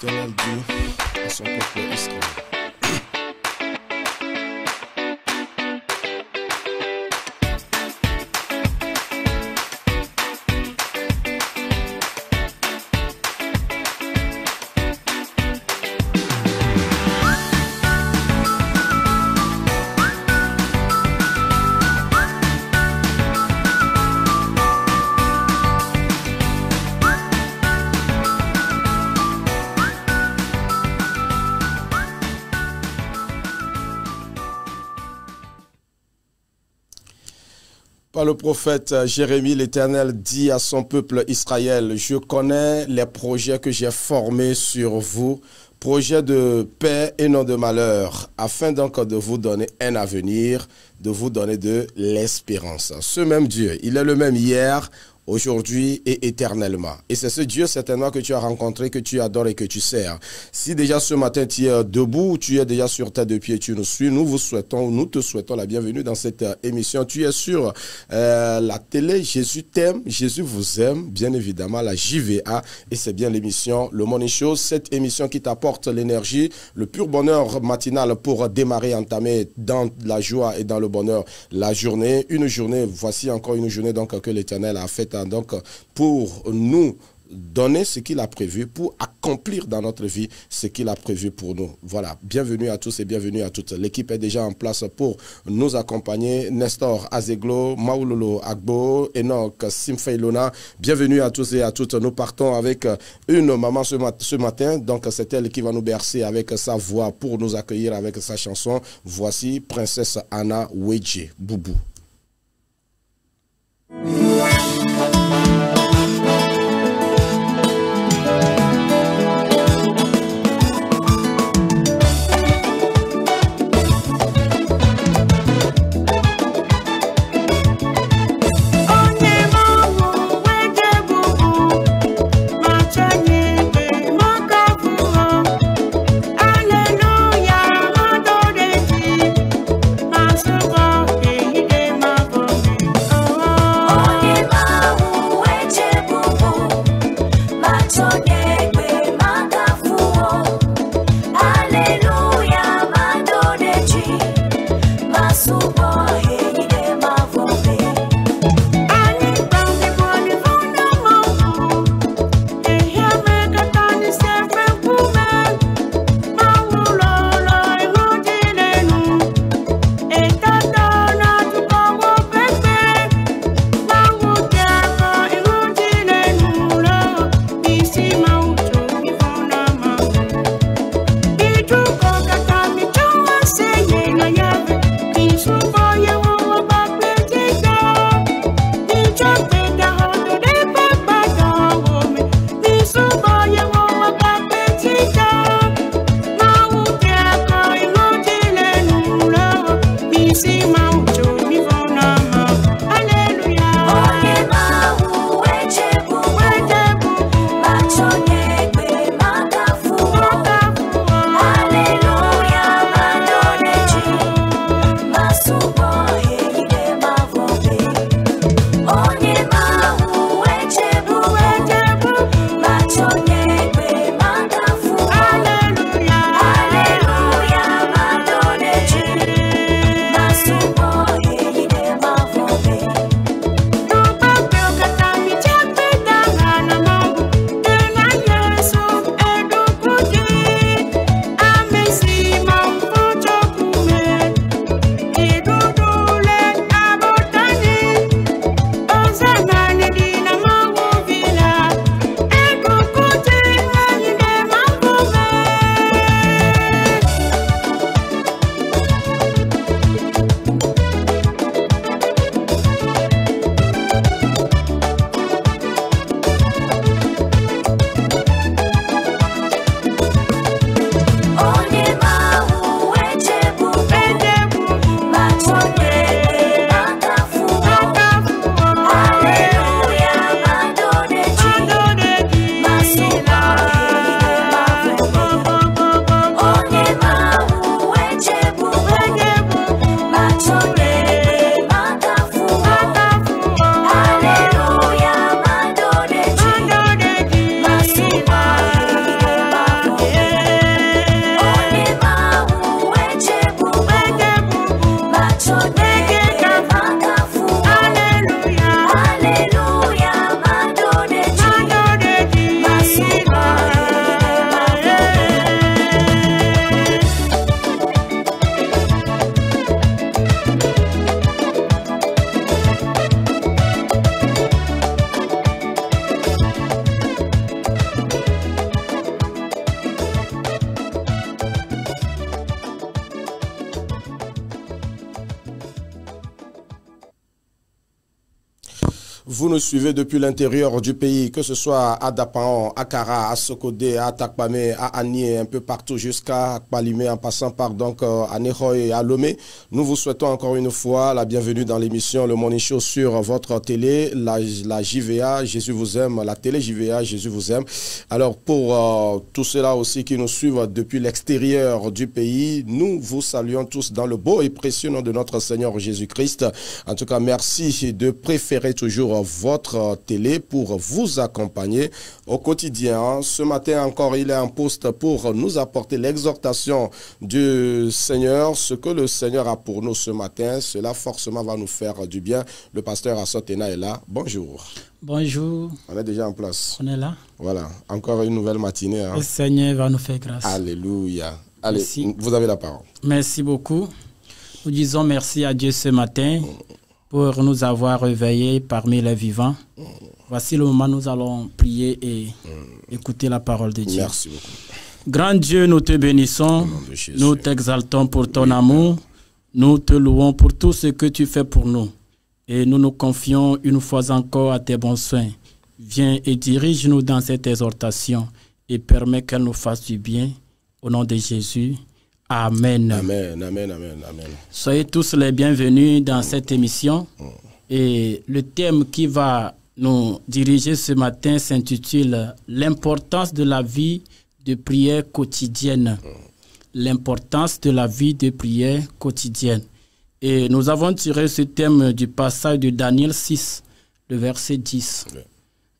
l'Éternel dit à son peuple Israël. Par le prophète Jérémie, l'Éternel dit à son peuple Israël, « Je connais les projets que j'ai formés sur vous, projets de paix et non de malheur, afin donc de vous donner un avenir, de vous donner de l'espérance. » Ce même Dieu, il est le même hier, aujourd'hui et éternellement. Et c'est ce Dieu certainement que tu as rencontré, que tu adores et que tu sers. Si déjà ce matin tu es debout, tu es déjà sur ta deux pieds, tu nous suis, nous te souhaitons la bienvenue dans cette émission. Tu es sur la télé, Jésus t'aime, Jésus vous aime, bien évidemment la JVA, et c'est bien l'émission Le Morning Show, cette émission qui t'apporte l'énergie, le pur bonheur matinal pour démarrer, entamer dans la joie et dans le bonheur la journée. Une journée, voici encore une journée donc que l'Éternel a faite donc pour nous donner ce qu'il a prévu, pour accomplir dans notre vie ce qu'il a prévu pour nous. Voilà, bienvenue à tous et bienvenue à toutes. L'équipe est déjà en place pour nous accompagner. Nestor Azeglo, Maulolo Agbo, Enoch Simfeilona, bienvenue à tous et à toutes. Nous partons avec une maman ce matin, donc c'est elle qui va nous bercer avec sa voix pour nous accueillir avec sa chanson. Voici Princesse Anna Wedje, Boubou. Oh, yeah. Vous nous suivez depuis l'intérieur du pays, que ce soit à Dapaon, à Kara, à Sokodé, à Takpame, à Anié, un peu partout jusqu'à Kpalimé, en passant par donc à Nehoy et à Lomé. Nous vous souhaitons encore une fois la bienvenue dans l'émission Le Morning Show sur votre télé, la JVA, Jésus vous aime, la télé JVA, Jésus vous aime. Alors pour tous ceux-là aussi qui nous suivent depuis l'extérieur du pays, nous vous saluons tous dans le beau et précieux nom de notre Seigneur Jésus-Christ. En tout cas, merci de préférer toujours votre télé pour vous accompagner au quotidien. Ce matin encore, il est en poste pour nous apporter l'exhortation du Seigneur. Ce que le Seigneur a pour nous ce matin, cela forcément va nous faire du bien. Le pasteur Assotena est là. Bonjour. Bonjour. On est déjà en place. On est là. Voilà, encore une nouvelle matinée. Hein. Le Seigneur va nous faire grâce. Alléluia. Allez, merci. Vous avez la parole. Merci beaucoup. Nous disons merci à Dieu ce matin pour nous avoir réveillés parmi les vivants. Voici le moment où nous allons prier et écouter la parole de Dieu. Merci beaucoup. Grand Dieu, nous te bénissons, nous t'exaltons pour ton amour, nous te louons pour tout ce que tu fais pour nous. Et nous nous confions une fois encore à tes bons soins. Viens et dirige-nous dans cette exhortation et permets qu'elle nous fasse du bien. Au nom de Jésus. Amen. Amen, amen, amen, amen. Soyez tous les bienvenus dans cette émission. Et le thème qui va nous diriger ce matin s'intitule « L'importance de la vie de prière quotidienne ». L'importance de la vie de prière quotidienne. Et nous avons tiré ce thème du passage de Daniel 6, le verset 10.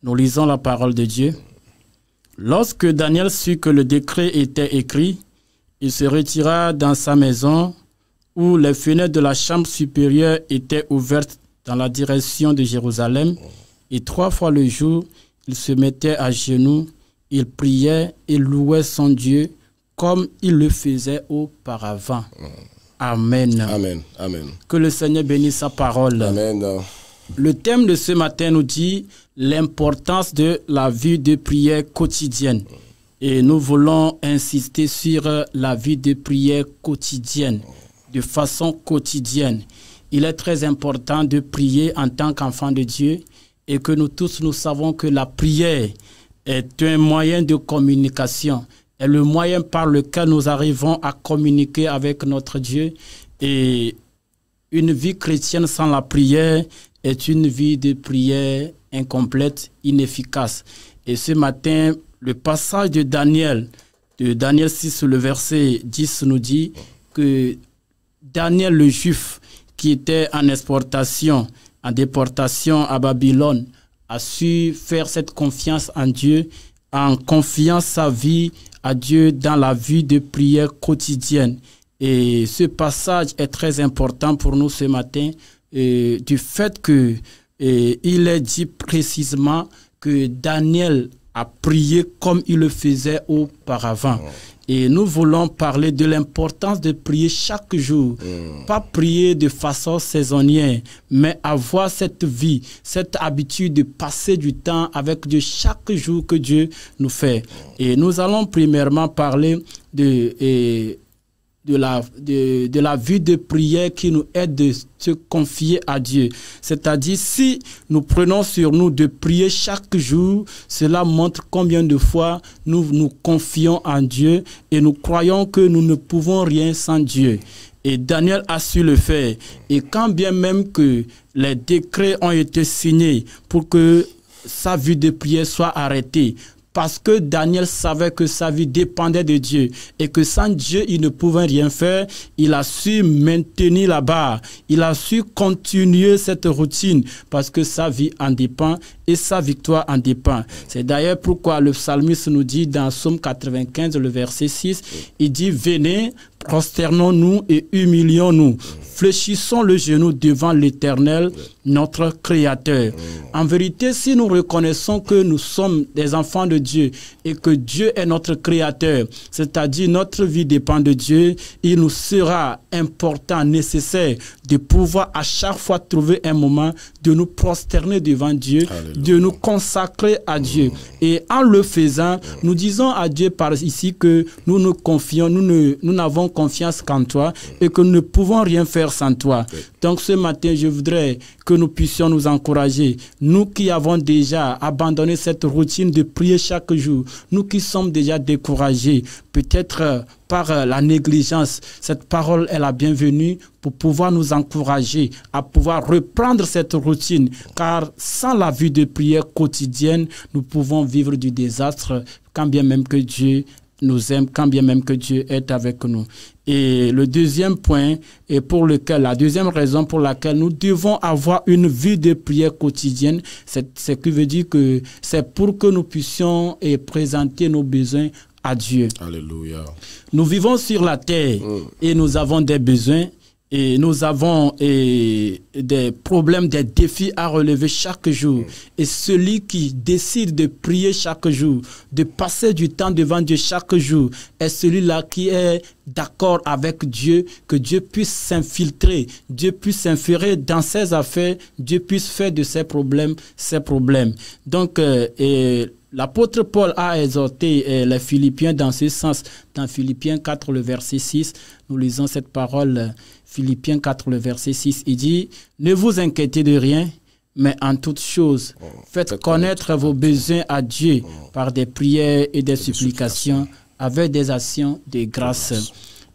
Nous lisons la parole de Dieu. « Lorsque Daniel sut que le décret était écrit, il se retira dans sa maison où les fenêtres de la chambre supérieure étaient ouvertes dans la direction de Jérusalem. Et 3 fois le jour, il se mettait à genoux, il priait et louait son Dieu comme il le faisait auparavant. » Amen. Amen. Amen. Que le Seigneur bénisse sa parole. Amen. Le thème de ce matin nous dit l'importance de la vie de prière quotidienne. Et nous voulons insister sur la vie de prière quotidienne, de façon quotidienne. Il est très important de prier en tant qu'enfant de Dieu et que nous tous, nous savons que la prière est un moyen de communication, est le moyen par lequel nous arrivons à communiquer avec notre Dieu. Et une vie chrétienne sans la prière est une vie de prière incomplète, inefficace. Et ce matin, le passage de Daniel 6, le verset 10 nous dit que Daniel le Juif, qui était en exportation, en déportation à Babylone, a su faire cette confiance en Dieu, en confiant sa vie à Dieu dans la vie de prière quotidienne. Et ce passage est très important pour nous ce matin, du fait que il est dit précisément que Daniel a prié comme il le faisait auparavant. Et nous voulons parler de l'importance de prier chaque jour. Pas prier de façon saisonnière, mais avoir cette vie, cette habitude de passer du temps avec Dieu chaque jour que Dieu nous fait. Et nous allons premièrement parler de la vie de prière qui nous aide de se confier à Dieu. C'est-à-dire, si nous prenons sur nous de prier chaque jour, cela montre combien de fois nous nous confions en Dieu et nous croyons que nous ne pouvons rien sans Dieu. Et Daniel a su le faire. Et quand bien même que les décrets ont été signés pour que sa vie de prière soit arrêtée, parce que Daniel savait que sa vie dépendait de Dieu et que sans Dieu, il ne pouvait rien faire. Il a su maintenir la barre. Il a su continuer cette routine parce que sa vie en dépend et sa victoire en dépend. C'est d'ailleurs pourquoi le psalmiste nous dit dans Psaume 95, le verset 6, il dit « Venez, prosternons-nous et humilions-nous. Fléchissons le genou devant l'Éternel, notre Créateur. » En vérité, si nous reconnaissons que nous sommes des enfants de Dieu et que Dieu est notre Créateur, c'est-à-dire notre vie dépend de Dieu, il nous sera important, nécessaire de pouvoir à chaque fois trouver un moment de nous prosterner devant Dieu, de nous consacrer à Dieu. Et en le faisant, nous disons à Dieu par ici que nous nous confions, nous n'avons confiance qu'en toi et que nous ne pouvons rien faire sans toi. Donc ce matin, je voudrais que nous puissions nous encourager. Nous qui avons déjà abandonné cette routine de prier chaque jour, nous qui sommes déjà découragés, peut-être par la négligence, cette parole est la bienvenue pour pouvoir nous encourager à pouvoir reprendre cette routine. Car sans la vie de prière quotidienne, nous pouvons vivre du désastre, quand bien même que Dieu nous aime, quand bien même que Dieu est avec nous. Et le deuxième point, et la deuxième raison pour laquelle nous devons avoir une vie de prière quotidienne, c'est ce qui veut dire que c'est pour que nous puissions présenter nos besoins à Dieu. Alléluia. Nous vivons sur la terre et nous avons des besoins. Et nous avons des problèmes, des défis à relever chaque jour. Et celui qui décide de prier chaque jour, de passer du temps devant Dieu chaque jour, est celui-là qui est d'accord avec Dieu, que Dieu puisse s'infiltrer, Dieu puisse s'inférer dans ses affaires, Dieu puisse faire de ses problèmes ses problèmes. Donc, l'apôtre Paul a exhorté les Philippiens dans ce sens. Dans Philippiens 4, le verset 6, nous lisons cette parole. Philippiens 4, le verset 6, il dit « Ne vous inquiétez de rien, mais en toutes choses, faites connaître vos besoins à Dieu par des prières et des supplications avec des actions de grâce. »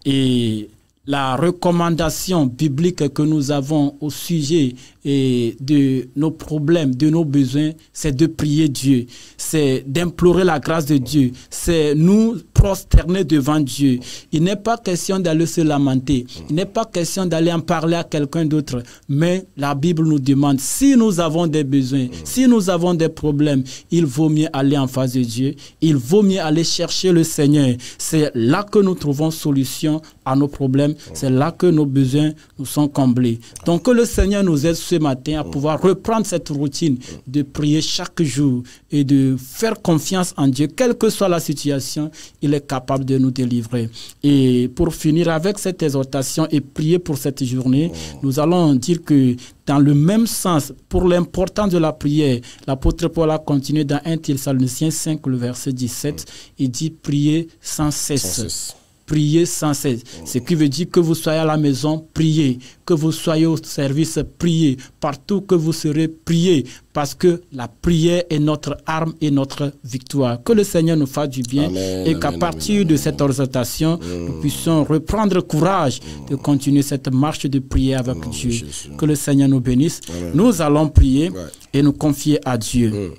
Et la recommandation biblique que nous avons au sujet de nos problèmes, de nos besoins, c'est de prier Dieu, c'est d'implorer la grâce de Dieu, c'est nous prosterner devant Dieu. Il n'est pas question d'aller se lamenter, il n'est pas question d'aller en parler à quelqu'un d'autre, mais la Bible nous demande, si nous avons des besoins, si nous avons des problèmes, il vaut mieux aller en face de Dieu, il vaut mieux aller chercher le Seigneur. C'est là que nous trouvons solution à nos problèmes, c'est là que nos besoins nous sont comblés. Donc que le Seigneur nous aide ce matin à pouvoir reprendre cette routine de prier chaque jour et de faire confiance en Dieu, quelle que soit la situation, il est capable de nous délivrer. Et pour finir avec cette exhortation et prier pour cette journée, nous allons dire que dans le même sens, pour l'importance de la prière, l'apôtre Paul a continué dans 1 Thessaloniciens 5, le verset 17, il dit prier sans cesse. Priez sans cesse. Ce qui veut dire que vous soyez à la maison, priez. Que vous soyez au service, priez. Partout que vous serez, priez. Parce que la prière est notre arme et notre victoire. Que le Seigneur nous fasse du bien. Amen, et qu'à partir de cette exhortation, nous puissions reprendre courage de continuer cette marche de prière avec Dieu. Jésus. Que le Seigneur nous bénisse. Amen. Nous allons prier et nous confier à Dieu.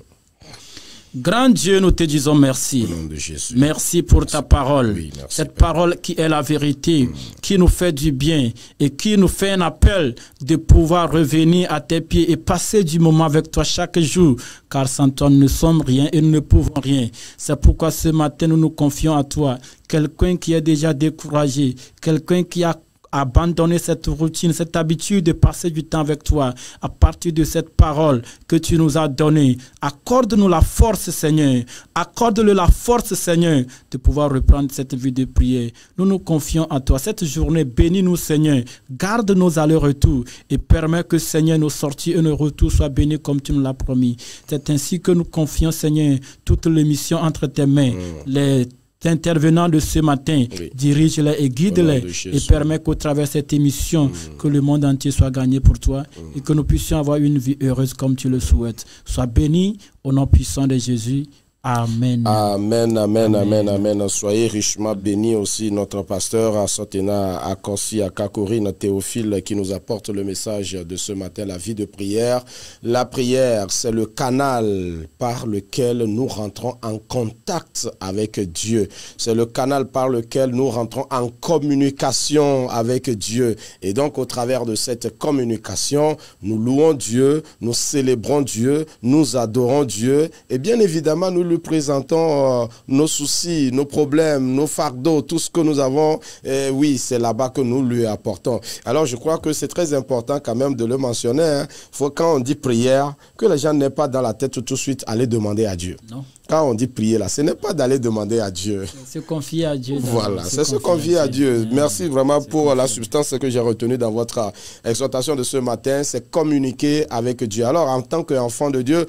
Grand Dieu, nous te disons merci. Merci pour ta parole. Oui, merci, cette parole qui est la vérité, qui nous fait du bien et qui nous fait un appel de pouvoir revenir à tes pieds et passer du moment avec toi chaque jour. Car sans toi, nous ne sommes rien et nous ne pouvons rien. C'est pourquoi ce matin, nous nous confions à toi. Quelqu'un qui est déjà découragé, quelqu'un qui a abandonner cette routine, cette habitude de passer du temps avec toi à partir de cette parole que tu nous as donnée. Accorde-nous la force, Seigneur. Accorde-le la force, Seigneur, de pouvoir reprendre cette vie de prière. Nous nous confions à toi. Cette journée, bénis-nous, Seigneur. Garde nos allers-retours et permets que, Seigneur, nos sorties et nos retours soient bénis comme tu nous l'as promis. C'est ainsi que nous confions, Seigneur, toute l'émission entre tes mains. Les intervenants de ce matin, dirige-les et guide-les et permet qu'au travers de cette émission, que le monde entier soit gagné pour toi et que nous puissions avoir une vie heureuse comme tu le souhaites. Sois béni au nom puissant de Jésus. Amen. Amen, amen, amen, amen. Soyez richement bénis aussi notre pasteur Asotena Akosi Akakorine Théophile qui nous apporte le message de ce matin, la vie de prière. La prière, c'est le canal par lequel nous rentrons en contact avec Dieu. C'est le canal par lequel nous rentrons en communication avec Dieu. Et donc, au travers de cette communication, nous louons Dieu, nous célébrons Dieu, nous adorons Dieu et bien évidemment, nous lui présentons nos soucis, nos problèmes, nos fardeaux, tout ce que nous avons. Et oui, c'est là-bas que nous lui apportons. Alors, je crois que c'est très important quand même de le mentionner. Faut, quand on dit prière, que les gens n'aient pas dans la tête tout de suite aller demander à Dieu. Non. Quand on dit prier là, ce n'est pas d'aller demander à Dieu. Se confier à Dieu. Voilà, c'est se confier à Dieu. Merci vraiment pour la substance que j'ai retenue dans votre exhortation de ce matin. C'est communiquer avec Dieu. Alors, en tant qu'enfant de Dieu,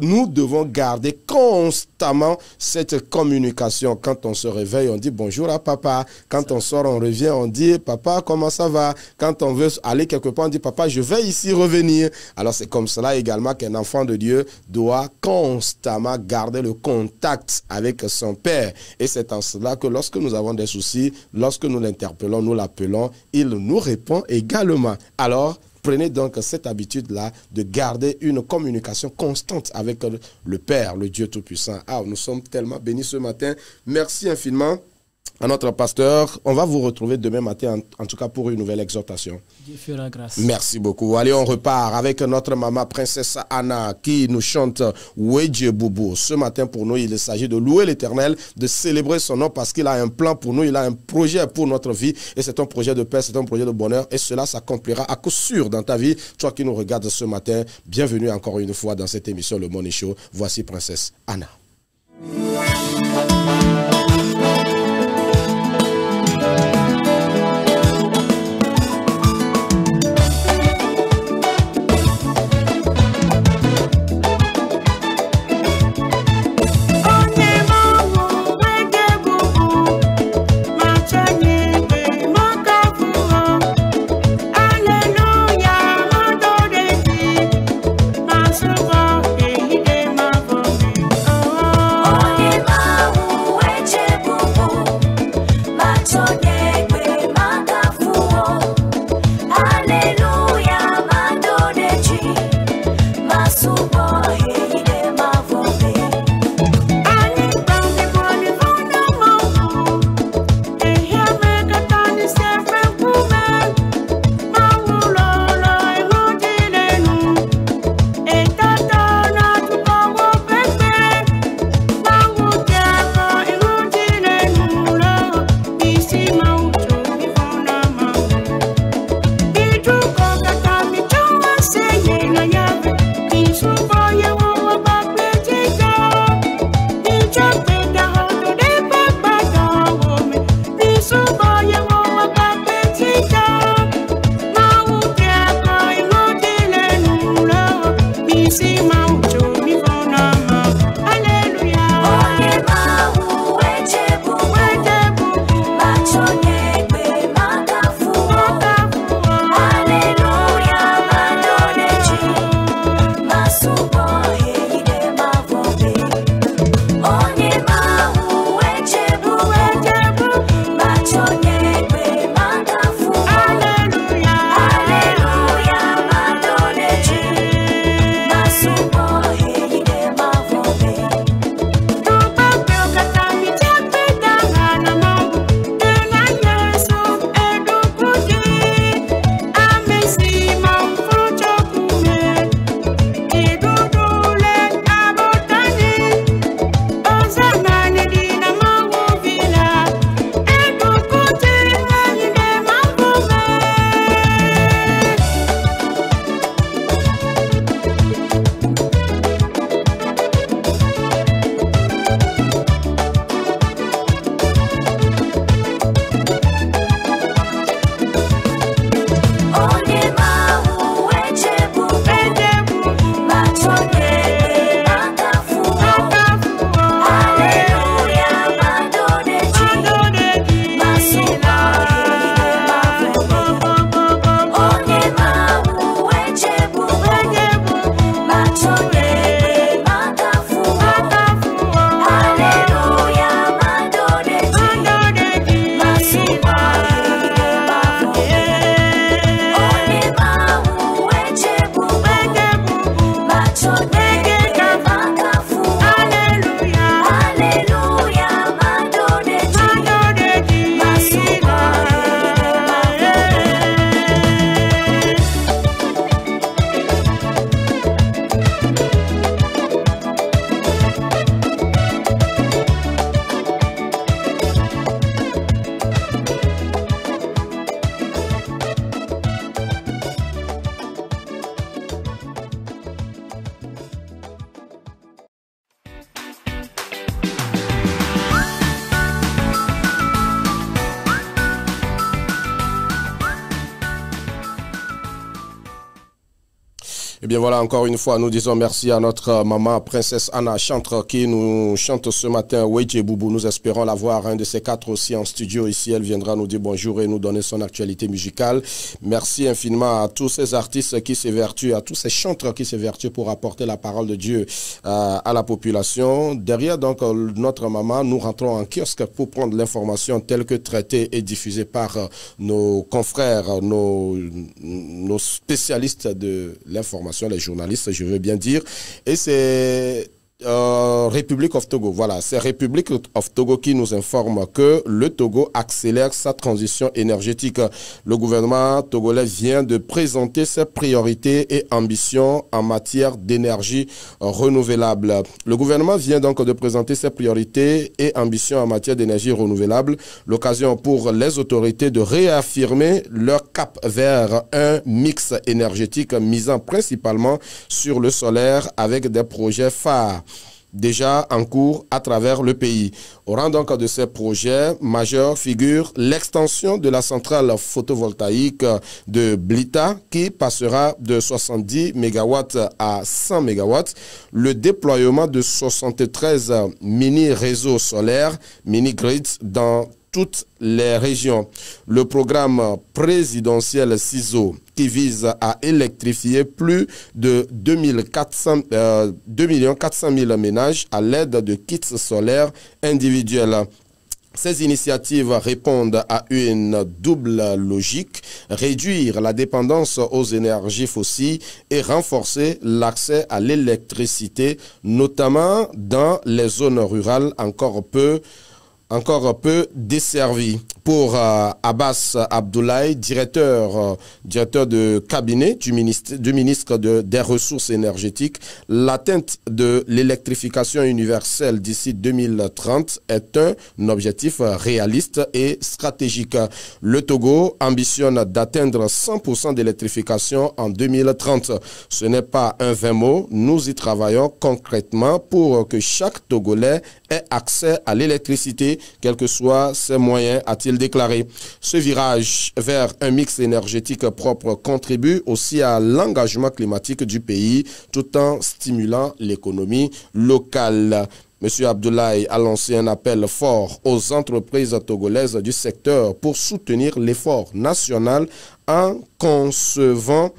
nous devons garder constamment cette communication. Quand on se réveille, on dit bonjour à papa. Quand on sort, on revient, on dit papa, comment ça va? Quand on veut aller quelque part, on dit papa, je vais ici revenir. Alors, c'est comme cela également qu'un enfant de Dieu doit constamment garder le contact avec son Père. Et c'est en cela que lorsque nous avons des soucis, lorsque nous l'interpellons, nous l'appelons, il nous répond également. Alors, prenez donc cette habitude-là de garder une communication constante avec le Père, le Dieu Tout-Puissant. Ah, nous sommes tellement bénis ce matin. Merci infiniment à notre pasteur. On va vous retrouver demain matin, en tout cas pour une nouvelle exhortation. Dieu fera grâce. Merci beaucoup. Allez, on repart avec notre maman princesse Anna qui nous chante Ouedje Boubou. Ce matin, pour nous, il s'agit de louer l'Éternel, de célébrer son nom parce qu'il a un plan pour nous, il a un projet pour notre vie et c'est un projet de paix, c'est un projet de bonheur et cela s'accomplira à coup sûr dans ta vie. Toi qui nous regardes ce matin, bienvenue encore une fois dans cette émission Le Money Show. Voici princesse Anna. Super. bien voilà, encore une fois, nous disons merci à notre maman, princesse Anna Chantre, qui nous chante ce matin Weje Boubou. Nous espérons l'avoir, un de ces quatre aussi en studio ici. Elle viendra nous dire bonjour et nous donner son actualité musicale. Merci infiniment à tous ces artistes qui s'évertuent, à tous ces chanteurs qui s'évertuent pour apporter la parole de Dieu à la population. Derrière donc notre maman, nous rentrons en kiosque pour prendre l'information telle que traitée et diffusée par nos confrères, nos spécialistes de l'information, les journalistes, je veux bien dire. Et c'est République of Togo. Voilà, c'est République of Togo qui nous informe que le Togo accélère sa transition énergétique. Le gouvernement togolais vient de présenter ses priorités et ambitions en matière d'énergie renouvelable. Le gouvernement vient donc de présenter ses priorités et ambitions en matière d'énergie renouvelable. L'occasion pour les autorités de réaffirmer leur cap vers un mix énergétique misant principalement sur le solaire avec des projets phares déjà en cours à travers le pays. Au rang donc de ces projets majeurs figure l'extension de la centrale photovoltaïque de Blita qui passera de 70 MW à 100 MW, le déploiement de 73 mini-réseaux solaires, mini-grids dans toutes les régions. Le programme présidentiel CISO qui vise à électrifier plus de 2 400 000 ménages à l'aide de kits solaires individuels. Ces initiatives répondent à une double logique, réduire la dépendance aux énergies fossiles et renforcer l'accès à l'électricité, notamment dans les zones rurales encore peu desservi. Pour Abbas Abdoulaye, directeur de cabinet du ministre des Ressources énergétiques, l'atteinte de l'électrification universelle d'ici 2030 est un objectif réaliste et stratégique. Le Togo ambitionne d'atteindre 100% d'électrification en 2030. Ce n'est pas un vain mot, nous y travaillons concrètement pour que chaque Togolais ait accès à l'électricité, quels que soient ses moyens, a-t-il déclaré. Ce virage vers un mix énergétique propre contribue aussi à l'engagement climatique du pays tout en stimulant l'économie locale. Monsieur Abdoulaye a lancé un appel fort aux entreprises togolaises du secteur pour soutenir l'effort national en concevant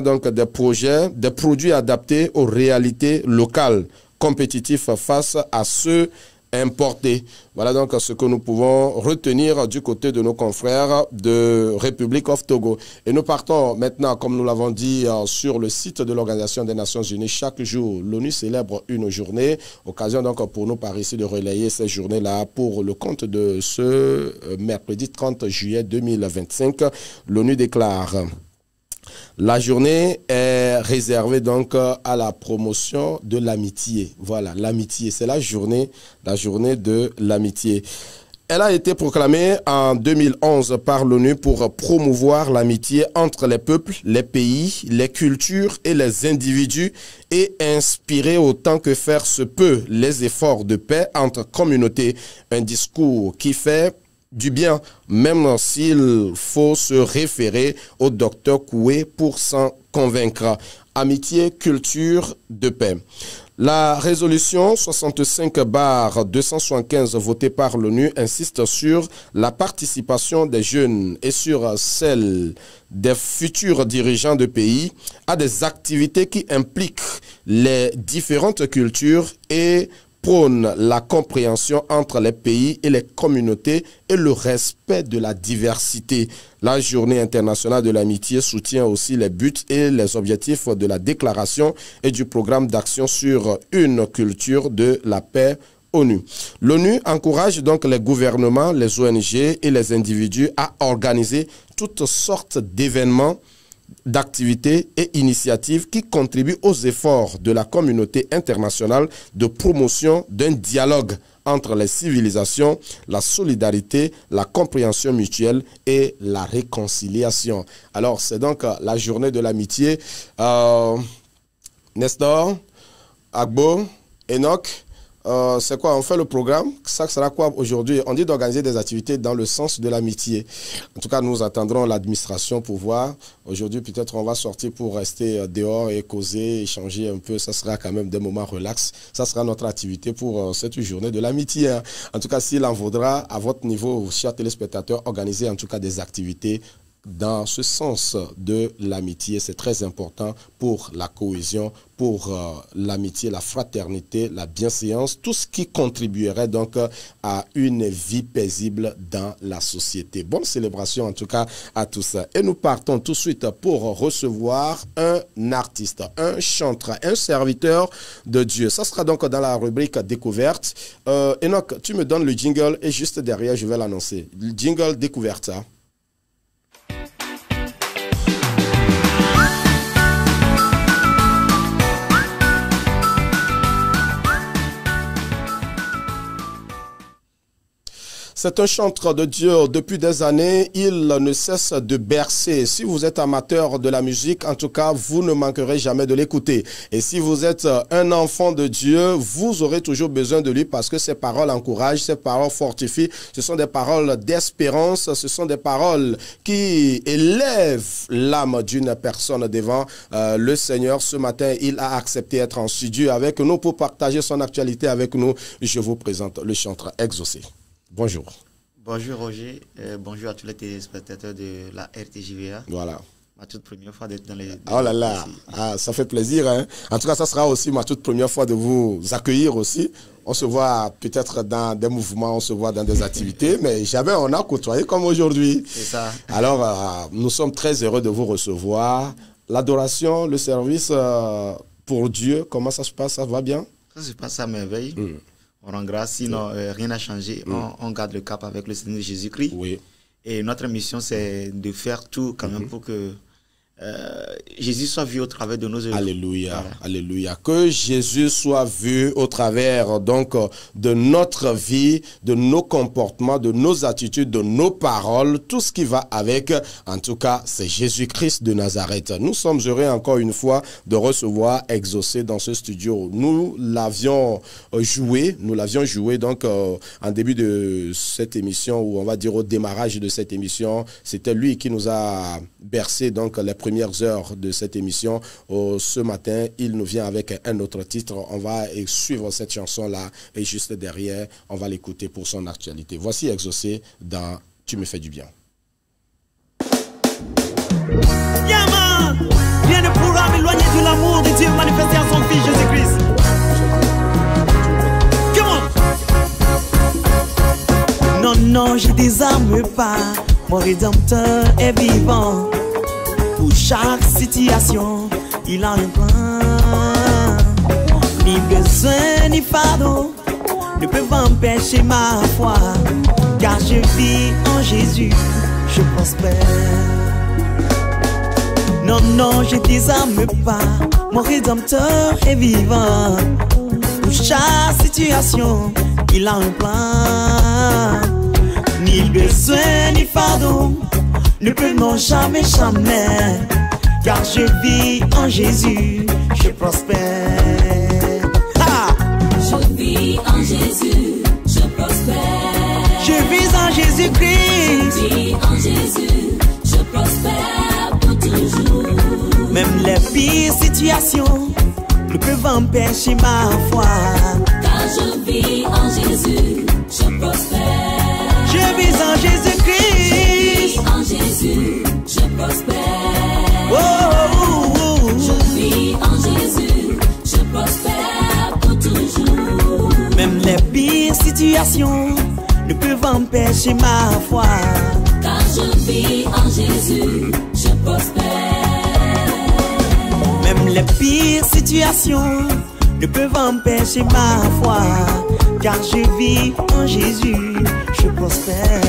donc des produits adaptés aux réalités locales, compétitifs face à ceux importés. Voilà donc ce que nous pouvons retenir du côté de nos confrères de République of Togo. Et nous partons maintenant, comme nous l'avons dit, sur le site de l'Organisation des Nations Unies. Chaque jour, l'ONU célèbre une journée. Occasion donc pour nous par ici de relayer ces journées-là pour le compte de ce mercredi 30 juillet 2025. L'ONU déclare: la journée est réservée donc à la promotion de l'amitié. Voilà, l'amitié, c'est la journée de l'amitié. Elle a été proclamée en 2011 par l'ONU pour promouvoir l'amitié entre les peuples, les pays, les cultures et les individus et inspirer autant que faire se peut les efforts de paix entre communautés. Un discours qui fait du bien, même s'il faut se référer au docteur Koué pour s'en convaincre. Amitié, culture, de paix. La résolution 65/275 votée par l'ONU insiste sur la participation des jeunes et sur celle des futurs dirigeants de pays à des activités qui impliquent les différentes cultures et prône la compréhension entre les pays et les communautés et le respect de la diversité. La Journée internationale de l'amitié soutient aussi les buts et les objectifs de la déclaration et du programme d'action sur une culture de la paix ONU. L'ONU encourage donc les gouvernements, les ONG et les individus à organiser toutes sortes d'événements, d'activités et initiatives qui contribuent aux efforts de la communauté internationale de promotion d'un dialogue entre les civilisations, la solidarité, la compréhension mutuelle et la réconciliation. Alors, c'est donc la journée de l'amitié. Nestor, Agbo, Enoch, c'est quoi? On fait le programme. Ça sera quoi aujourd'hui? On dit d'organiser des activités dans le sens de l'amitié. En tout cas, nous attendrons l'administration pour voir. Aujourd'hui, peut-être on va sortir pour rester dehors et causer, échanger un peu. Ça sera quand même des moments relax. Ça sera notre activité pour cette journée de l'amitié, hein. En tout cas, s'il en vaudra, à votre niveau, chers téléspectateurs, organisez en tout cas des activités dans ce sens de l'amitié. C'est très important pour la cohésion, pour l'amitié, la fraternité, la bienséance, tout ce qui contribuerait donc à une vie paisible dans la société. Bonne célébration en tout cas à tous. Et nous partons tout de suite pour recevoir un artiste, un chanteur, un serviteur de Dieu. Ça sera donc dans la rubrique découverte. Enoch, tu me donnes le jingle et juste derrière, je vais l'annoncer. Le jingle découverte. Hein? C'est un chanteur de Dieu depuis des années. Il ne cesse de bercer. Si vous êtes amateur de la musique, en tout cas, vous ne manquerez jamais de l'écouter. Et si vous êtes un enfant de Dieu, vous aurez toujours besoin de lui parce que ses paroles encouragent, ses paroles fortifient. Ce sont des paroles d'espérance. Ce sont des paroles qui élèvent l'âme d'une personne devant le Seigneur. Ce matin, il a accepté d'être en studio avec nous pour partager son actualité avec nous. Je vous présente le chanteur Exaucé. Bonjour. Bonjour Roger, bonjour à tous les téléspectateurs de la RTJVA. Voilà. Ma toute première fois d'être dans les... Oh là là, ça fait plaisir. Hein? En tout cas, ça sera aussi ma toute première fois de vous accueillir aussi. On se voit peut-être dans des mouvements, on se voit dans des activités, mais jamais on a côtoyé comme aujourd'hui. C'est ça. Alors, nous sommes très heureux de vous recevoir. L'adoration, le service pour Dieu, comment ça se passe? Ça va bien? Ça se passe à merveille. On rend grâce, sinon rien n'a changé. On garde le cap avec le Seigneur Jésus-Christ. Oui. Et notre mission, c'est de faire tout quand même pour que Jésus soit vu au travers de nos œuvres. Alléluia, voilà. Alléluia. Que Jésus soit vu au travers donc de notre vie, de nos comportements, de nos attitudes, de nos paroles, tout ce qui va avec. En tout cas, c'est Jésus-Christ de Nazareth. Nous sommes heureux encore une fois de recevoir Exaucé dans ce studio. Nous l'avions joué donc en début de cette émission, ou on va dire au démarrage de cette émission. C'était lui qui nous a bercé donc les premières heures de cette émission. Ce matin, il nous vient avec un autre titre. On va suivre cette chanson-là et juste derrière, on va l'écouter pour son actualité. Voici Exaucé dans Tu me fais du bien. Yaman, rien ne pourra m'éloigner de l'amour de Dieu manifesté à son Fils Jésus-Christ. Come on. Non, non, je désarme pas, mon Rédempteur est vivant. Pour chaque situation, il a un plan. Ni besoin ni fardeau ne peuvent empêcher ma foi, car je vis en Jésus, je prospère. Non, non, je désarme pas, mon Rédempteur est vivant. Pour chaque situation, il a un plan. Ni besoin ni fardeau ne peut non jamais, jamais, car je vis en Jésus, je prospère. Ha! Je vis en Jésus, je prospère. Je vis en Jésus-Christ. Je vis en Jésus, je prospère pour toujours. Même les pires situations ne peuvent empêcher ma foi, car je vis en Jésus, je prospère. je vis en Jésus-Christ. En Jésus, je prospère. Oh, oh, oh, oh. Je vis en Jésus, je prospère pour toujours. Même les pires situations ne peuvent empêcher ma foi, Car je vis en Jésus, je prospère. même les pires situations ne peuvent empêcher ma foi, car je vis en Jésus, je prospère.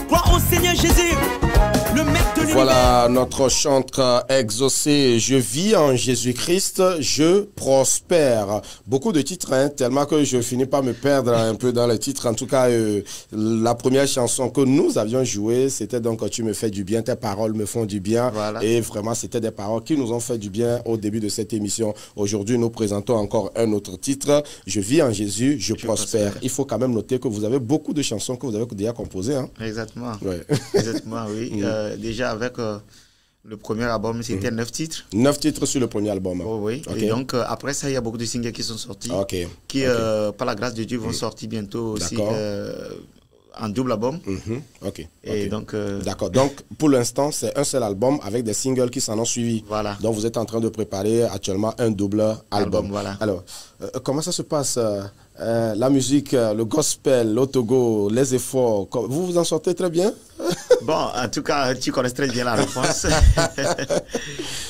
Crois au Seigneur Jésus, le maître de l'univers. Voilà notre chantre exaucé. Je vis en Jésus-Christ, je prospère. Beaucoup de titres, hein, tellement que je finis par me perdre un peu dans les titres. En tout cas, la première chanson que nous avions jouée, c'était donc Tu me fais du bien, tes paroles me font du bien. Voilà. Et vraiment, c'était des paroles qui nous ont fait du bien au début de cette émission. Aujourd'hui, nous présentons encore un autre titre. Je vis en Jésus, je prospère. Il faut quand même noter que vous avez beaucoup de chansons que vous avez déjà composées. Hein. Exactement. Ouais. Exactement, oui. Déjà avec le premier album, c'était 9 titres. 9 titres sur le premier album. Oh, oui. Okay. Et donc, après ça, il y a beaucoup de singles qui sont sortis. Qui, par la grâce de Dieu, vont sortir bientôt aussi en double album. D'accord. Donc, pour l'instant, c'est un seul album avec des singles qui s'en ont suivi. Voilà. Donc, vous êtes en train de préparer actuellement un double album. Voilà. Alors, comment ça se passe la musique, le gospel, l'Otogo, les efforts, vous vous en sortez très bien? Bon, en tout cas, tu connais très bien la réponse.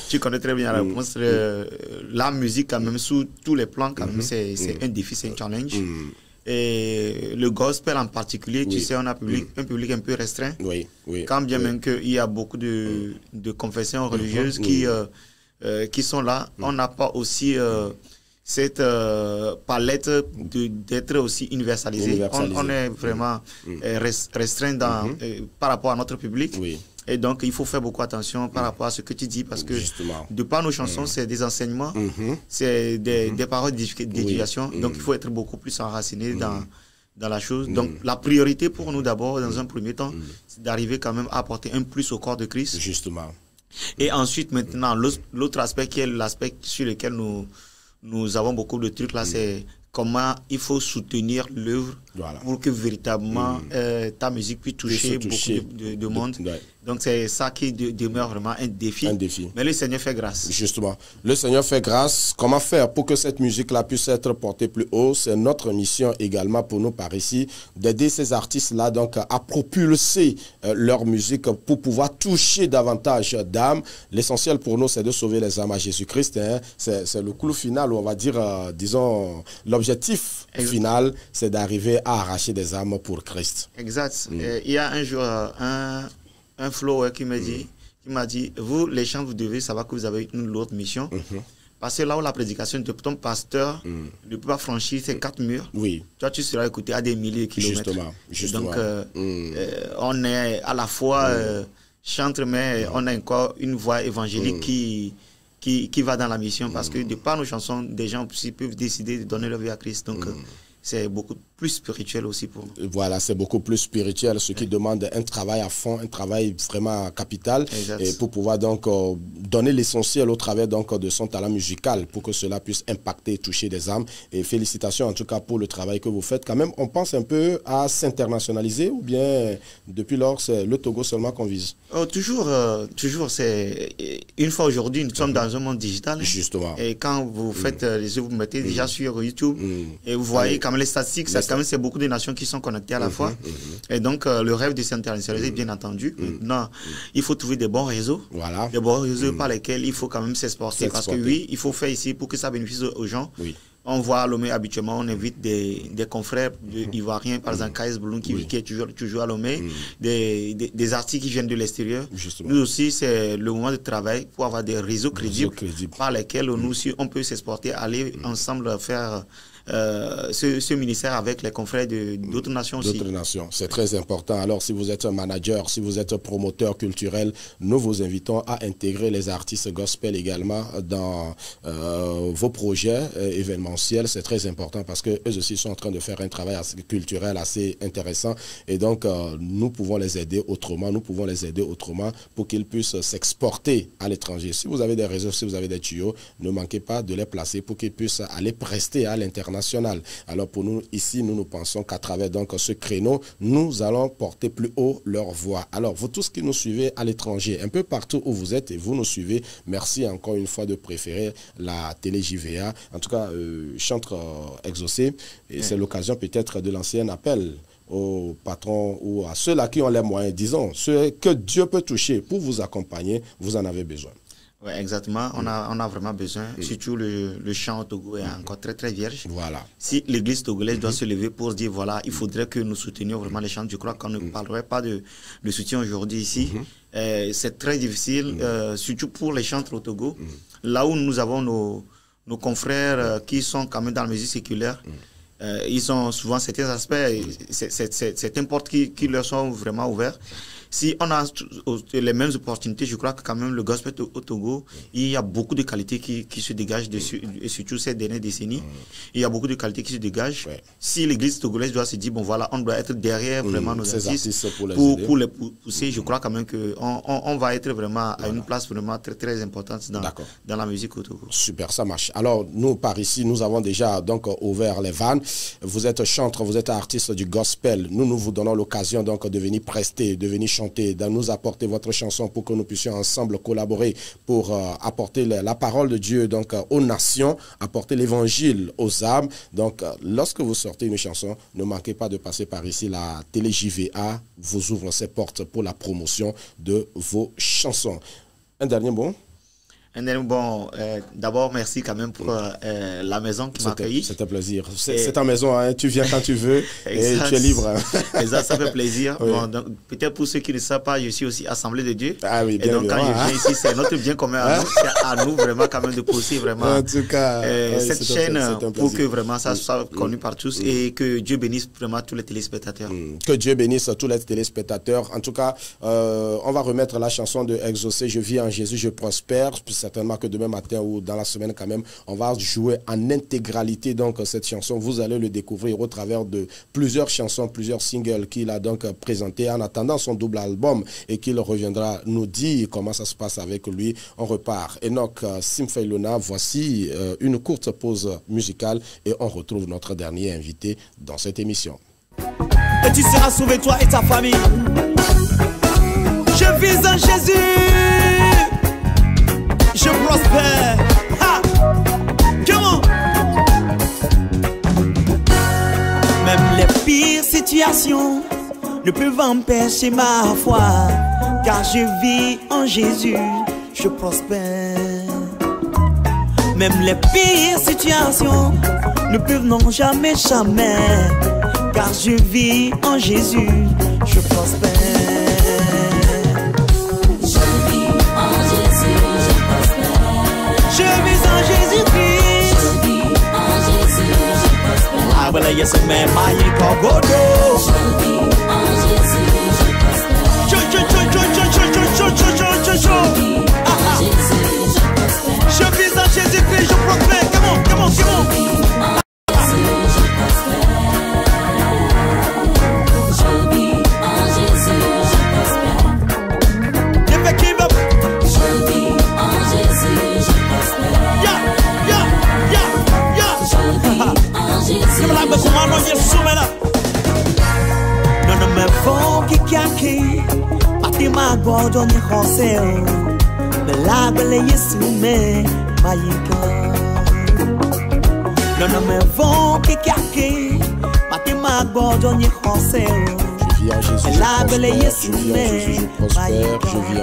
Tu connais très bien la réponse. La musique, quand même, sous tous les plans, quand même, c'est un défi, c'est un challenge. Et le gospel en particulier, tu sais, on a un public un peu restreint. Quand bien même qu'il y a beaucoup de confessions religieuses qui sont là, on n'a pas aussi cette palette d'être aussi universalisé. On est vraiment restreint par rapport à notre public. Et donc, il faut faire beaucoup attention par rapport à ce que tu dis, parce que de par nos chansons, c'est des enseignements, c'est des paroles d'éducation. Donc, il faut être beaucoup plus enraciné dans la chose. Donc, la priorité pour nous, d'abord, dans un premier temps, c'est d'arriver quand même à apporter un plus au corps de Christ. Justement. Et ensuite, maintenant, l'autre aspect qui est l'aspect sur lequel nous avons beaucoup de trucs là, c'est comment il faut soutenir l'œuvre pour que véritablement ta musique puisse toucher beaucoup de monde. Donc c'est ça qui demeure vraiment un défi. Mais le Seigneur fait grâce. Justement, le Seigneur fait grâce. Comment faire pour que cette musique-là puisse être portée plus haut? C'est notre mission également pour nous par ici, d'aider ces artistes-là donc à propulser leur musique pour pouvoir toucher davantage d'âmes. L'essentiel pour nous, c'est de sauver les âmes à Jésus-Christ. Hein. C'est le clou final, on va dire, disons, l'objectif final, c'est d'arriver à arracher des âmes pour Christ. Exact. Il y a un jour un flower qui m'a dit, vous les chants, vous devez savoir que vous avez une autre mission. Parce que là où la prédication de ton pasteur ne peut pas franchir ces 4 murs, toi tu seras écouté à des milliers de kilomètres. Justement. Donc on est à la fois chantre, mais on a encore une voix évangélique qui va dans la mission, parce que de par nos chansons, des gens aussi peuvent décider de donner leur vie à Christ. Donc c'est beaucoup plus spirituel aussi pour nous. Voilà, c'est beaucoup plus spirituel, ce qui demande un travail à fond, un travail vraiment capital, et pour pouvoir donc donner l'essentiel au travers donc de son talent musical, pour que cela puisse impacter et toucher des âmes. Et félicitations en tout cas pour le travail que vous faites. Quand même, on pense un peu à s'internationaliser, ou bien depuis lors, c'est le Togo seulement qu'on vise? Toujours, c'est une fois aujourd'hui, nous sommes dans un monde digital. Justement. Et quand vous faites vous mettez déjà sur YouTube, et vous voyez quand même les statistiques, c'est beaucoup de nations qui sont connectées à la fois. Et donc, le rêve de s'internationaliser, bien entendu. Maintenant, il faut trouver des bons réseaux. Des bons réseaux par lesquels il faut quand même s'exporter. Parce que oui, il faut faire ici pour que ça bénéficie aux gens. On voit à Lomé habituellement, on invite des confrères ivoiriens, par exemple Kaïs Bouloun qui est toujours à Lomé, des artistes qui viennent de l'extérieur. Nous aussi, c'est le moment de travail pour avoir des réseaux crédibles par lesquels nous aussi, on peut s'exporter, aller ensemble faire ce ministère avec les confrères d'autres nations aussi. D'autres nations, c'est très important. Alors, si vous êtes un manager, si vous êtes un promoteur culturel, nous vous invitons à intégrer les artistes gospel également dans vos projets événementiels. C'est très important parce qu'eux aussi sont en train de faire un travail culturel assez intéressant. Et donc, nous pouvons les aider autrement. Nous pouvons les aider autrement pour qu'ils puissent s'exporter à l'étranger. Si vous avez des réseaux, si vous avez des tuyaux, ne manquez pas de les placer pour qu'ils puissent aller prester à l'international. Alors pour nous, ici, nous pensons qu'à travers donc ce créneau, nous allons porter plus haut leur voix. Alors, vous tous qui nous suivez à l'étranger, un peu partout où vous êtes et vous nous suivez, merci encore une fois de préférer la télé JVA. En tout cas, chantre exaucé. Et c'est l'occasion peut-être de lancer un appel aux patrons ou à ceux-là qui ont les moyens, disons, ceux que Dieu peut toucher pour vous accompagner, vous en avez besoin. Oui, exactement. On a vraiment besoin. Surtout le chant au Togo est encore très, très vierge. Voilà. Si l'église togolaise doit se lever pour se dire, voilà, il faudrait que nous soutenions vraiment les chants, je crois qu'on ne parlerait pas de soutien aujourd'hui ici. C'est très difficile, surtout pour les chantres au Togo. Là où nous avons nos confrères qui sont quand même dans la musique séculaire, ils ont souvent certains aspects, certains portes qui leur sont vraiment ouverts. Si on a les mêmes opportunités, je crois que quand même le gospel au Togo, il y a beaucoup de qualités qui se dégagent dessus, et surtout ces dernières décennies. Il y a beaucoup de qualités qui se dégagent. Ouais. Si l'église togolaise doit se dire, bon voilà, on doit être derrière vraiment nos artistes pour les pousser, je crois quand même qu'on va être vraiment à une place vraiment très, très importante dans la musique au Togo. Super, ça marche. Alors, nous, par ici, nous avons déjà donc ouvert les vannes. Vous êtes chanteur, vous êtes artiste du gospel. Nous vous donnons l'occasion donc de venir prester, de venir chanter, de nous apporter votre chanson pour que nous puissions ensemble collaborer pour apporter la parole de Dieu donc aux nations, apporter l'évangile aux âmes. Donc, lorsque vous sortez une chanson, ne manquez pas de passer par ici. La télé JVA vous ouvre ses portes pour la promotion de vos chansons. Un dernier mot? Bon, d'abord, merci quand même pour la maison qui m'a accueilli. C'est un plaisir. C'est ta maison, hein. Tu viens quand tu veux et tu es libre. Ça fait plaisir. Oui. Bon, peut-être pour ceux qui ne savent pas, je suis aussi Assemblée de Dieu. Ah oui, bien et donc, quand je viens ici, c'est notre bien commun à nous. C'est à nous vraiment quand même de pousser vraiment en tout cas, cette chaîne pour que vraiment ça soit connu par tous et que Dieu bénisse vraiment tous les téléspectateurs. Que Dieu bénisse tous les téléspectateurs. En tout cas, on va remettre la chanson de Exaucé, Je vis en Jésus, je prospère. Certainement que demain matin ou dans la semaine quand même, on va jouer en intégralité donc cette chanson. Vous allez le découvrir au travers de plusieurs chansons, plusieurs singles qu'il a donc présenté en attendant son double album et qu'il reviendra nous dire comment ça se passe avec lui. On repart. Enoch Simfeilona, voici une courte pause musicale et on retrouve notre dernier invité dans cette émission. Et tu seras sauvé toi et ta famille. Je vis en Jésus. Je prospère. Ha! Comment? Même les pires situations ne peuvent empêcher ma foi, car je vis en Jésus, je prospère. Même les pires situations ne peuvent non jamais, car je vis en Jésus, je prospère. Je vis en Jésus-Christ. Je vis en Jésus, je prospère. Ah, voilà, yes, man, my godo. Je vis en Jésus, je prospère. Je vis en Jésus, je prospère. Je vis en Jésus-Christ, je prospère. Come on. Je vis en Jésus, je prospère. Je vis en Jésus, je prospère. Never give up. Je vis en Jésus, je prospère. Je vis en Jésus, je prospère. Non, non, mais faut qu'il pati magodo ni José, melagole Yesu me mayika. Non, non, mais faut qu'il pati magodo ni José. Je vis en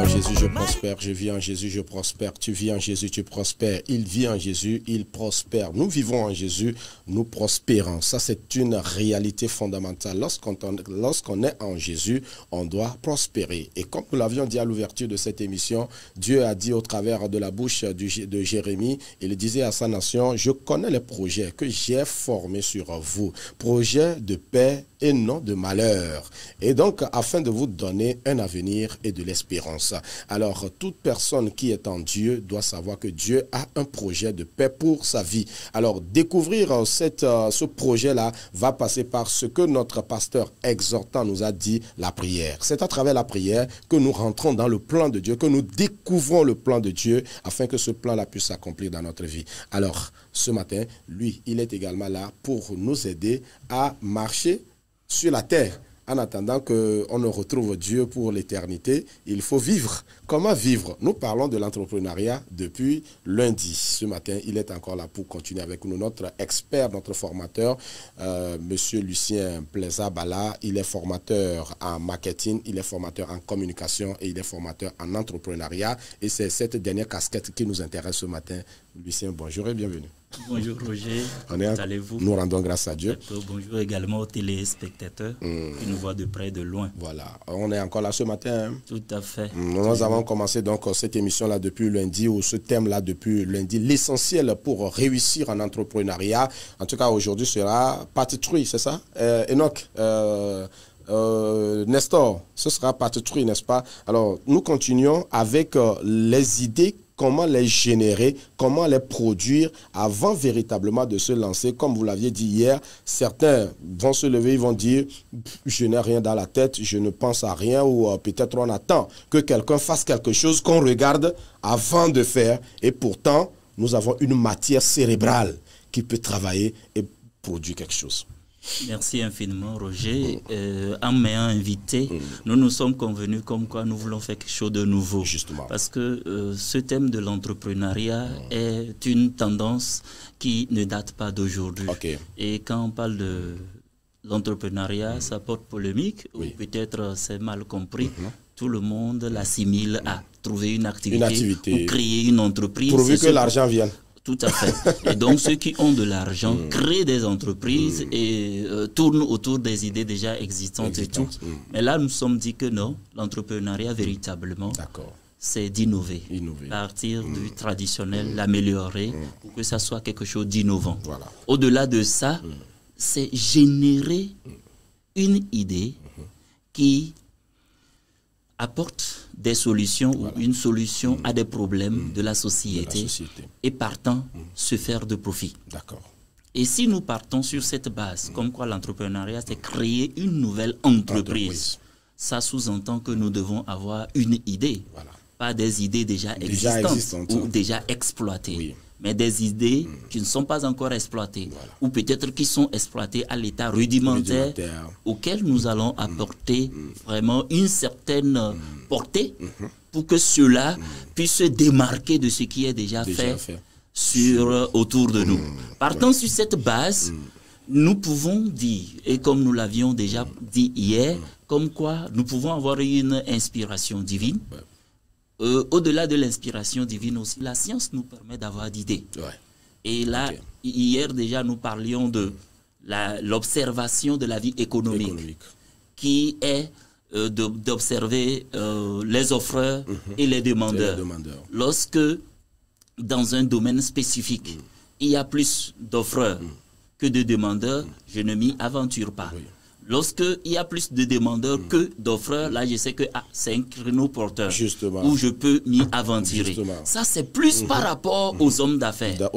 Jésus, je prospère. Je vis en Jésus, je prospère. Tu vis en Jésus, tu prospères. Il vit en Jésus, il prospère. Nous vivons en Jésus, nous prospérons. Ça, c'est une réalité fondamentale. Lorsqu'on est en Jésus, on doit prospérer. Et comme nous l'avions dit à l'ouverture de cette émission, Dieu a dit au travers de la bouche de Jérémie, il disait à sa nation, je connais les projets que j'ai formés sur vous. Projets de paix et non de malheur. Et donc, afin de vous donner un avenir et de l'espérance. Alors, toute personne qui est en Dieu doit savoir que Dieu a un projet de paix pour sa vie. Alors, découvrir ce projet-là va passer par ce que notre pasteur exhortant nous a dit, la prière. C'est à travers la prière que nous rentrons dans le plan de Dieu, que nous découvrons le plan de Dieu, afin que ce plan-là puisse s'accomplir dans notre vie. Alors, ce matin, lui, il est également là pour nous aider à marcher sur la terre. En attendant qu'on ne retrouve Dieu pour l'éternité, il faut vivre Comment vivre? Nous parlons de l'entrepreneuriat depuis lundi. Ce matin, il est encore là pour continuer avec nous. Notre expert, notre formateur, Monsieur Lucien Plaisa-Bala, il est formateur en marketing, il est formateur en communication et il est formateur en entrepreneuriat. Et c'est cette dernière casquette qui nous intéresse ce matin. Lucien, bonjour et bienvenue. Bonjour Roger, comment allez-vous? Nous rendons grâce à Dieu. Bonjour également aux téléspectateurs qui nous voient de près et de loin. Voilà, on est encore là ce matin. Hein? Tout à fait. Nous avons commencé donc cette émission-là depuis lundi, ou ce thème-là depuis lundi. L'essentiel pour réussir en entrepreneuriat, en tout cas aujourd'hui, sera partie 3, c'est ça? Enoch, Nestor, ce sera partie 3, n'est-ce pas? Alors, nous continuons avec les idées. Comment les générer, comment les produire avant véritablement de se lancer. Comme vous l'aviez dit hier, certains vont se lever, ils vont dire « je n'ai rien dans la tête, je ne pense à rien » ou peut-être on attend que quelqu'un fasse quelque chose qu'on regarde avant de faire. Et pourtant, nous avons une matière cérébrale qui peut travailler et produire quelque chose. Merci infiniment Roger. En m'ayant invité, nous nous sommes convenus comme quoi nous voulons faire quelque chose de nouveau. Justement. Parce que ce thème de l'entrepreneuriat est une tendance qui ne date pas d'aujourd'hui. Okay. Et quand on parle de l'entrepreneuriat, ça porte polémique, ou peut-être c'est mal compris. Tout le monde l'assimile à trouver une activité ou créer une entreprise. Pourvu que l'argent vienne. Tout à fait. Et donc, ceux qui ont de l'argent créent des entreprises et tournent autour des idées déjà existantes et tout. Mais là, nous nous sommes dit que non, l'entrepreneuriat, véritablement, c'est d'innover. Partir du traditionnel, l'améliorer pour que ça soit quelque chose d'innovant. Voilà. Au-delà de ça, c'est générer une idée qui apporte des solutions ou une solution à des problèmes de la société et partant se faire de profit. D'accord. Et si nous partons sur cette base, comme quoi l'entrepreneuriat c'est créer une nouvelle entreprise, ça sous-entend que nous devons avoir une idée, pas des idées déjà existantes ou déjà exploitées. Mais des idées qui ne sont pas encore exploitées, ou peut-être qui sont exploitées à l'état rudimentaire, auquel nous allons apporter vraiment une certaine portée pour que cela puisse se démarquer de ce qui est déjà fait autour de nous. Partant sur cette base, nous pouvons dire, et comme nous l'avions déjà dit hier, comme quoi nous pouvons avoir une inspiration divine. Au-delà de l'inspiration divine aussi, la science nous permet d'avoir d'idées. Et là, hier déjà, nous parlions de l'observation de la vie économique. Qui est d'observer les offreurs et les demandeurs. Lorsque, dans un domaine spécifique, il y a plus d'offreurs que de demandeurs, je ne m'y aventure pas. Lorsqu'il y a plus de demandeurs que d'offreurs, là, je sais que c'est un créneau porteur où je peux m'y aventurer. Ça, c'est plus par rapport aux hommes d'affaires.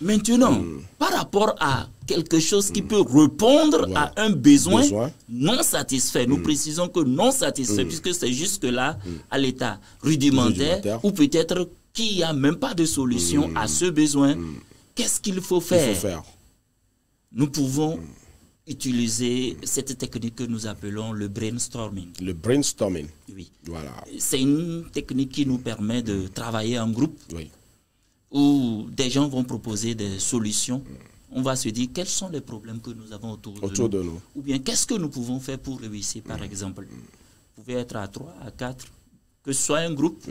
Maintenant, par rapport à quelque chose qui peut répondre à un besoin non satisfait. Nous précisons que non satisfait, puisque c'est jusque-là à l'état rudimentaire, ou peut-être qu'il n'y a même pas de solution à ce besoin. Qu'est-ce qu'il faut faire? Nous pouvons utiliser cette technique que nous appelons le brainstorming. Le brainstorming. Oui. Voilà. C'est une technique qui nous permet de travailler en groupe où des gens vont proposer des solutions. On va se dire quels sont les problèmes que nous avons autour de nous. Ou bien qu'est-ce que nous pouvons faire pour réussir, par exemple. Vous pouvez être à 3, à 4, que ce soit un groupe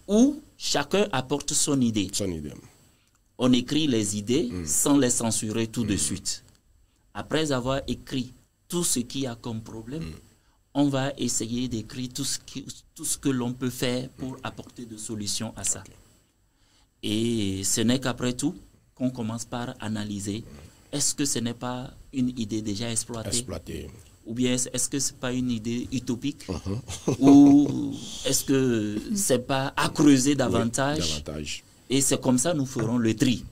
où chacun apporte son idée. On écrit les idées sans les censurer tout de suite. Après avoir écrit tout ce qu'il y a comme problème, on va essayer d'écrire tout ce que l'on peut faire pour apporter des solutions à ça. Et ce n'est qu'après tout qu'on commence par analyser. Est-ce que ce n'est pas une idée déjà exploitée? Ou bien est-ce que ce n'est pas une idée utopique? Ou est-ce que ce n'est pas à creuser davantage? Et c'est comme ça que nous ferons le tri.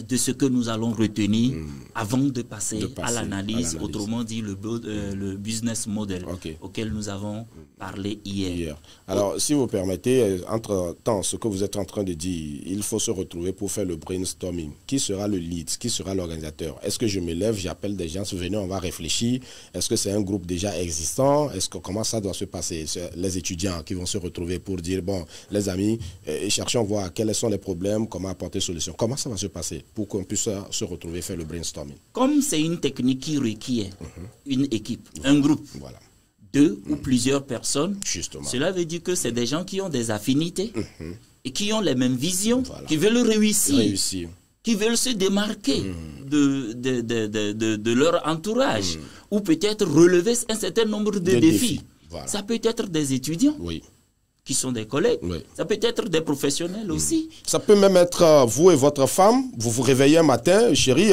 de ce que nous allons retenir avant de passer à l'analyse, autrement dit le business model auquel nous avons parlé hier. Alors, si vous permettez, entre-temps, ce que vous êtes en train de dire, il faut se retrouver pour faire le brainstorming. Qui sera le lead? Qui sera l'organisateur? Est-ce que je me lève, j'appelle des gens, venez, on va réfléchir? Est-ce que c'est un groupe déjà existant? Comment ça doit se passer? Les étudiants qui vont se retrouver pour dire, bon, les amis, cherchons à voir quels sont les problèmes, comment apporter solution. Comment ça va se passer pour qu'on puisse se retrouver, faire le brainstorming? Comme c'est une technique qui requiert une équipe, un groupe, deux ou plusieurs personnes, justement, cela veut dire que c'est des gens qui ont des affinités et qui ont les mêmes visions, qui veulent réussir, qui veulent se démarquer de leur entourage, ou peut-être relever un certain nombre de défis. Ça peut être des étudiants. Qui sont des collègues. Ça peut être des professionnels aussi. Ça peut même être vous et votre femme. Vous vous réveillez un matin, chérie,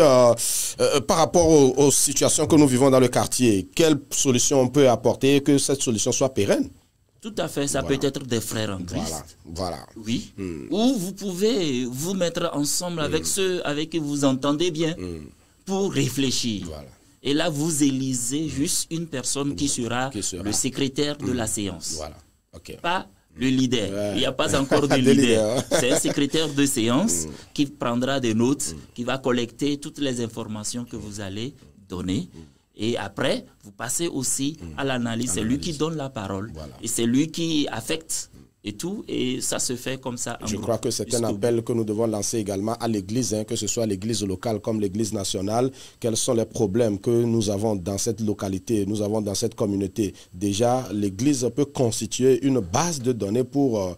par rapport aux situations que nous vivons dans le quartier, quelle solution on peut apporter, que cette solution soit pérenne? Tout à fait. Ça peut être des frères en Christ. Oui. Ou vous pouvez vous mettre ensemble avec ceux avec qui vous entendez bien pour réfléchir. Et là, vous élisez juste une personne qui sera le secrétaire de la séance. Pas le leader. Il n'y a pas encore de leader. C'est un secrétaire de séance qui prendra des notes, qui va collecter toutes les informations que vous allez donner. Et après, vous passez aussi à l'analyse. C'est lui qui donne la parole. Et c'est lui qui affecte et tout. Et ça se fait comme ça. Je crois que c'est un appel que nous devons lancer également à l'Église, que ce soit l'Église locale comme l'Église nationale. Quels sont les problèmes que nous avons dans cette localité, nous avons dans cette communauté? Déjà, l'Église peut constituer une base de données pour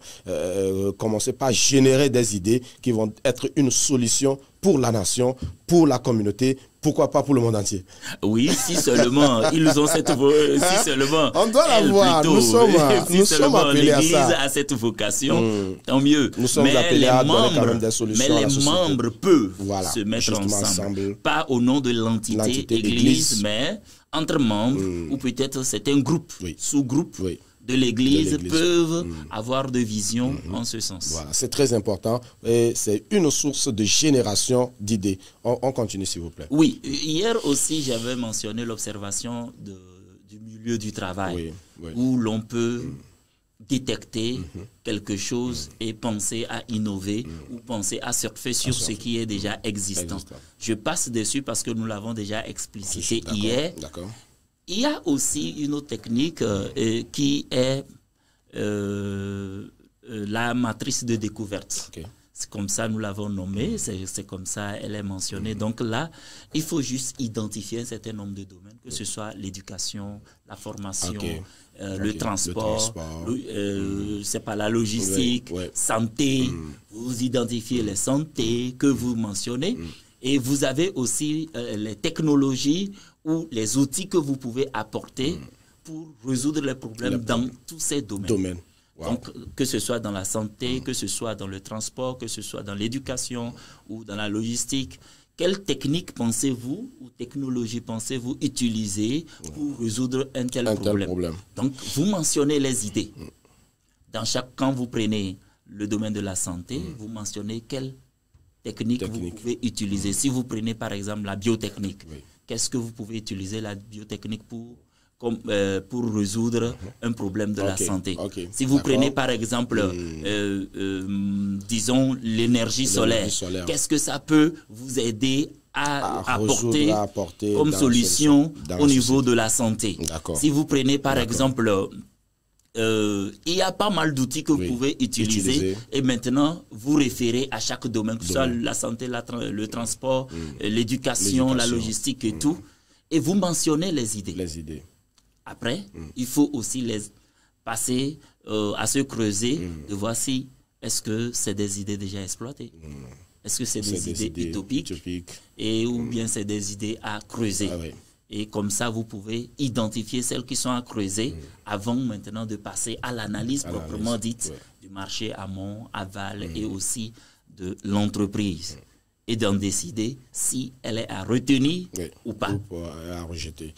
commencer par générer des idées qui vont être une solution pour la nation, pour la communauté, pourquoi pas pour le monde entier? Oui, si seulement ils ont cette si seulement on doit l'avoir. Nous sommes appelés à ça. L'Église a cette vocation, tant mieux. Nous sommes appelés à donner quand même des solutions à la société. Mais les membres peuvent se mettre ensemble. Pas au nom de l'entité Église, mais entre membres, ou peut-être c'est un groupe, sous-groupe. De l'Église peuvent avoir de vision en ce sens. Voilà, c'est très important et c'est une source de génération d'idées. On continue s'il vous plaît. Oui, hier aussi j'avais mentionné l'observation du milieu du travail où l'on peut détecter quelque chose et penser à innover ou penser à surfer sur ce qui est déjà existant. Je passe dessus parce que nous l'avons déjà explicité hier. Il y a aussi une autre technique qui est la matrice de découverte. C'est comme ça nous l'avons nommée, c'est comme ça elle est mentionnée. Donc là, il faut juste identifier un certain nombre de domaines, que ce soit l'éducation, la formation, le transport, c'est pas la logistique, santé. Vous identifiez les santé que vous mentionnez. Et vous avez aussi les technologies ou les outils que vous pouvez apporter pour résoudre les problèmes dans tous ces domaines. Donc, que ce soit dans la santé, que ce soit dans le transport, que ce soit dans l'éducation ou dans la logistique, quelle technique pensez-vous ou technologie pensez-vous utiliser pour résoudre un tel problème? Donc, vous mentionnez les idées. Quand vous prenez le domaine de la santé, vous mentionnez quelle technique vous pouvez utiliser. Si vous prenez par exemple la biotechnique, qu'est-ce que vous pouvez utiliser la biotechnique pour résoudre un problème de la santé? Si vous prenez par exemple, disons, l'énergie solaire, qu'est-ce que ça peut vous aider à apporter comme solution au niveau de la santé? Si vous prenez par exemple... il y a pas mal d'outils que vous pouvez utiliser et maintenant vous référez à chaque domaine, que ce soit la santé, le transport, l'éducation, la logistique et tout, et vous mentionnez les idées. Après, il faut aussi les passer à se creuser, de voir si est-ce que c'est des idées déjà exploitées, est-ce que c'est des idées utopiques et ou bien c'est des idées à creuser. Et comme ça, vous pouvez identifier celles qui sont à creuser avant maintenant de passer à l'analyse proprement dite du marché amont, aval et aussi de l'entreprise. et d'en décider si elle est à retenir ou pas. Ou à rejeter.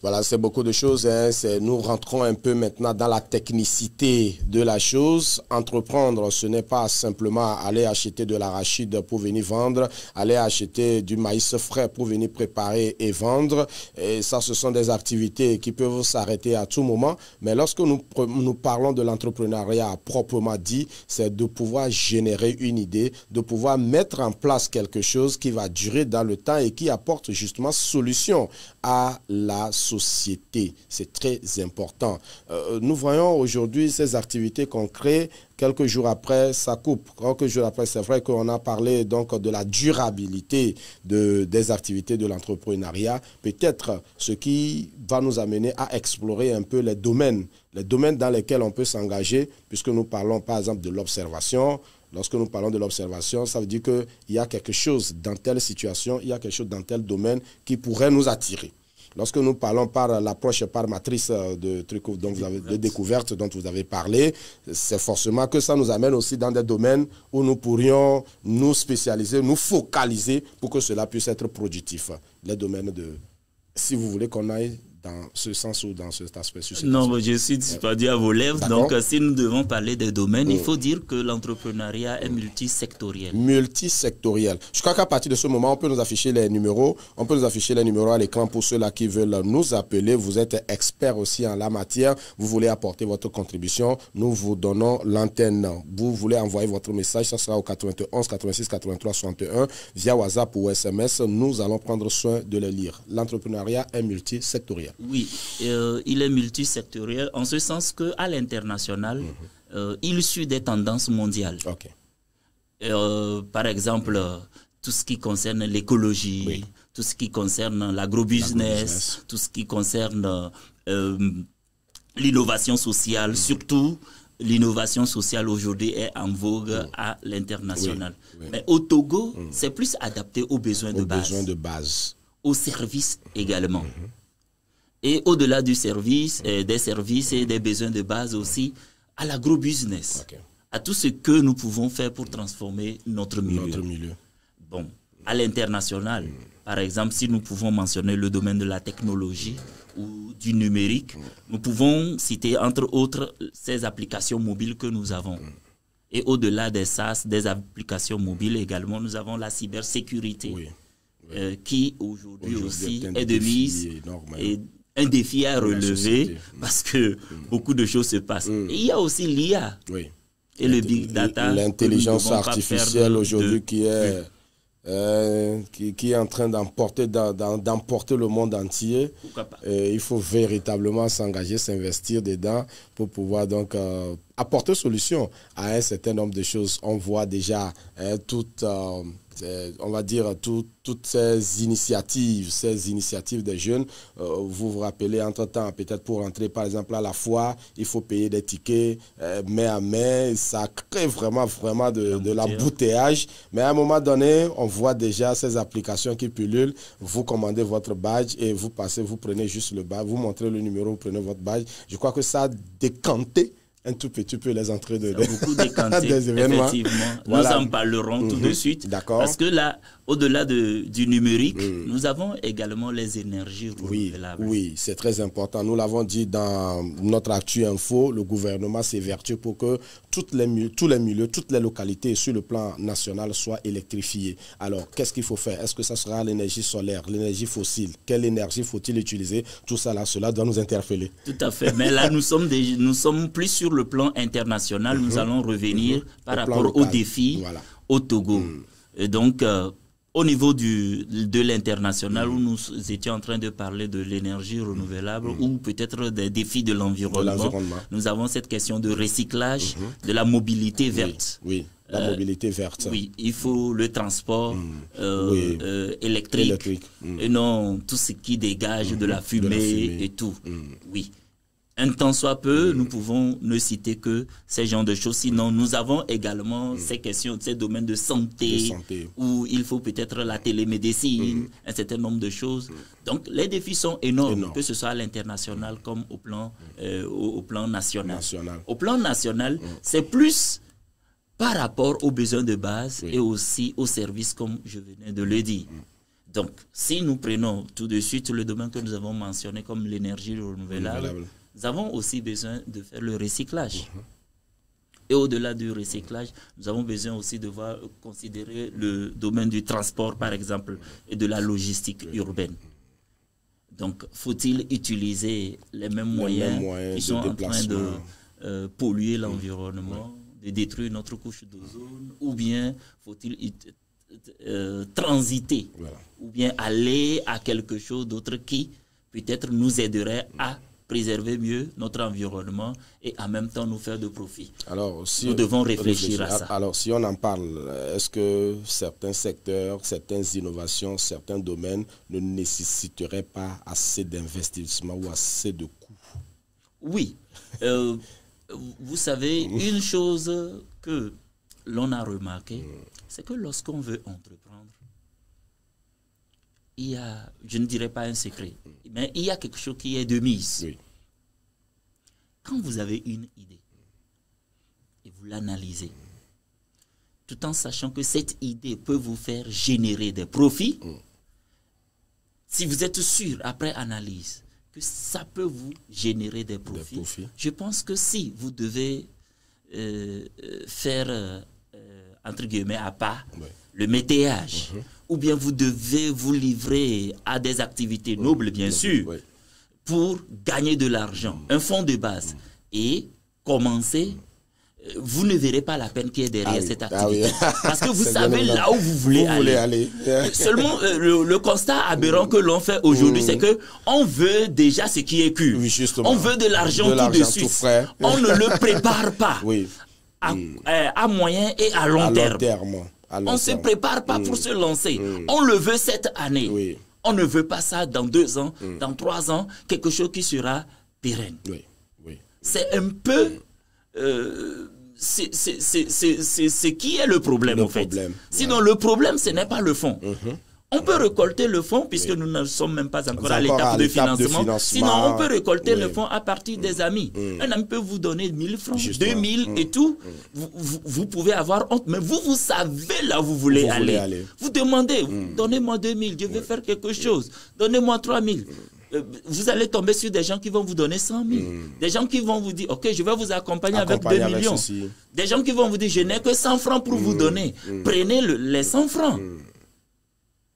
Voilà, c'est beaucoup de choses. Hein. Nous rentrons un peu maintenant dans la technicité de la chose. Entreprendre, ce n'est pas simplement aller acheter de l'arachide pour venir vendre, aller acheter du maïs frais pour venir préparer et vendre. Et ça, ce sont des activités qui peuvent s'arrêter à tout moment. Mais lorsque nous parlons de l'entrepreneuriat proprement dit, c'est de pouvoir générer une idée, de pouvoir mettre en place quelque chose qui va durer dans le temps et qui apporte justement solution à la société. C'est très important. Nous voyons aujourd'hui ces activités qu'on crée. Quelques jours après, ça coupe. Quelques jours après, c'est vrai qu'on a parlé donc de la durabilité des activités de l'entrepreneuriat. Peut-être ce qui va nous amener à explorer un peu les domaines dans lesquels on peut s'engager, puisque nous parlons par exemple de l'observation. Lorsque nous parlons de l'observation, ça veut dire qu'il y a quelque chose dans telle situation, il y a quelque chose dans tel domaine qui pourrait nous attirer. Lorsque nous parlons par l'approche par matrice de découverte dont vous avez parlé, c'est forcément que ça nous amène aussi dans des domaines où nous pourrions nous spécialiser, nous focaliser pour que cela puisse être productif. Les domaines de... Si vous voulez qu'on aille dans ce sens ou dans cet aspect. Non, je suis disposé à vos lèvres. Donc, si nous devons parler des domaines, il faut dire que l'entrepreneuriat est multisectoriel. Multisectoriel. Je crois qu'à partir de ce moment, on peut nous afficher les numéros. On peut nous afficher les numéros à l'écran pour ceux-là qui veulent nous appeler. Vous êtes expert aussi en la matière. Vous voulez apporter votre contribution. Nous vous donnons l'antenne. Vous voulez envoyer votre message. Ça sera au 91 86 83 61 via WhatsApp ou SMS. Nous allons prendre soin de les lire. L'entrepreneuriat est multisectoriel. Oui, il est multisectoriel en ce sens qu'à l'international, il suit des tendances mondiales. Okay. Par exemple, tout ce qui concerne l'écologie, tout ce qui concerne l'agrobusiness, tout ce qui concerne l'innovation sociale, surtout l'innovation sociale aujourd'hui est en vogue à l'international. Mais au Togo, c'est plus adapté aux besoins de base. Aux services également. Et au-delà du service, des services et des besoins de base aussi, à l'agrobusiness, à tout ce que nous pouvons faire pour transformer notre milieu. Bon, à l'international, par exemple, si nous pouvons mentionner le domaine de la technologie ou du numérique, nous pouvons citer entre autres ces applications mobiles que nous avons. Et au-delà des SaaS, des applications mobiles également, nous avons la cybersécurité, qui aujourd'hui aussi est de mise et un défi à relever parce que beaucoup de choses se passent. Et il y a aussi l'IA et le big data. L'intelligence artificielle aujourd'hui qui est en train d'emporter le monde entier. Il faut véritablement s'engager, s'investir dedans pour pouvoir donc apporter solution à un certain nombre de choses. On voit déjà on va dire toutes ces initiatives des jeunes. Vous vous rappelez, entre-temps, peut-être pour entrer par exemple à la foire, il faut payer des tickets main à main. Ça crée vraiment de l'embouteillage. Mais à un moment donné, on voit déjà ces applications qui pullulent. Vous commandez votre badge et vous passez, vous prenez juste le badge, vous montrez le numéro, vous prenez votre badge. Je crois que ça a décanté un tout petit peu les entrées beaucoup des événements. Effectivement. Voilà. Nous en parlerons tout de suite. D'accord. Parce que là, au-delà du numérique, nous avons également les énergies renouvelables. Oui, c'est très important. Nous l'avons dit dans notre Actu Info, le gouvernement s'évertue pour que tous les milieux, toutes les localités sur le plan national soient électrifiées. Alors, qu'est-ce qu'il faut faire? Est-ce que ça sera l'énergie solaire, l'énergie fossile? Quelle énergie faut-il utiliser? Tout ça, cela doit nous interpeller. Tout à fait. Mais là, nous sommes plus sur le plan international. Nous allons revenir par rapport aux défis au Togo. Et donc, au niveau de l'international, où nous étions en train de parler de l'énergie renouvelable ou peut-être des défis de l'environnement, nous avons cette question de recyclage, de la mobilité verte. Oui. La mobilité verte. Oui, il faut le transport électrique et non tout ce qui dégage de la fumée et tout. Oui. Un temps soit peu, nous pouvons ne citer que ces genres de choses. Sinon, nous avons également ces questions, ces domaines de santé, où il faut peut-être la télémédecine, un certain nombre de choses. Donc, les défis sont énormes, que ce soit à l'international comme au plan national. Au plan national, c'est plus par rapport aux besoins de base et aussi aux services, comme je venais de le dire. Donc, si nous prenons tout de suite le domaine que nous avons mentionné comme l'énergie renouvelable, nous avons aussi besoin de faire le recyclage. Et au-delà du recyclage, nous avons besoin aussi de considérer le domaine du transport, par exemple, et de la logistique urbaine. Donc, faut-il utiliser les mêmes moyens qui sont en train de polluer l'environnement, de détruire notre couche d'ozone, ou bien faut-il transiter, ou bien aller à quelque chose d'autre qui peut-être nous aiderait à préserver mieux notre environnement et en même temps nous faire de profit. Alors, nous devons réfléchir à ça. Alors, si on en parle, est-ce que certains secteurs, certaines innovations, certains domaines ne nécessiteraient pas assez d'investissement ou assez de coûts? Oui. Vous savez, une chose que l'on a remarqué, c'est que lorsqu'on veut entreprendre, il y a, je ne dirais pas un secret, mais il y a quelque chose qui est de mise. Oui. Quand vous avez une idée et vous l'analysez, tout en sachant que cette idée peut vous faire générer des profits, si vous êtes sûr, après analyse, que ça peut vous générer des profits, je pense que si vous devez faire, entre guillemets, à part, le métayage, ou bien vous devez vous livrer à des activités nobles, bien sûr, pour gagner de l'argent, un fonds de base, et commencer, vous ne verrez pas la peine qui est derrière cette activité. Parce que vous savez là où vous voulez aller. Seulement, le constat aberrant que l'on fait aujourd'hui, c'est qu'on veut déjà ce qui est pur. On veut de l'argent tout de suite. On ne le prépare pas à moyen et à long terme. On ne se prépare pas pour se lancer. On le veut cette année. On ne veut pas ça dans 2 ans, dans 3 ans, quelque chose qui sera pérenne. C'est un peu... c'est ce qui est le problème, en fait. Sinon, le problème, ce n'est pas le fond. On peut récolter le fonds, puisque nous ne sommes même pas encore à l'étape de financement. Sinon, on peut récolter le fonds à partir des amis. Un ami peut vous donner 1000 francs, 2000 et tout. Vous pouvez avoir honte, mais vous savez là où vous voulez aller. Vous demandez, donnez-moi 2000, je vais faire quelque chose. Donnez-moi 3000. Vous allez tomber sur des gens qui vont vous donner 100 000. Des gens qui vont vous dire, ok, je vais vous accompagner avec 2 millions. Des gens qui vont vous dire, je n'ai que 100 francs pour vous donner. Prenez les 100 francs.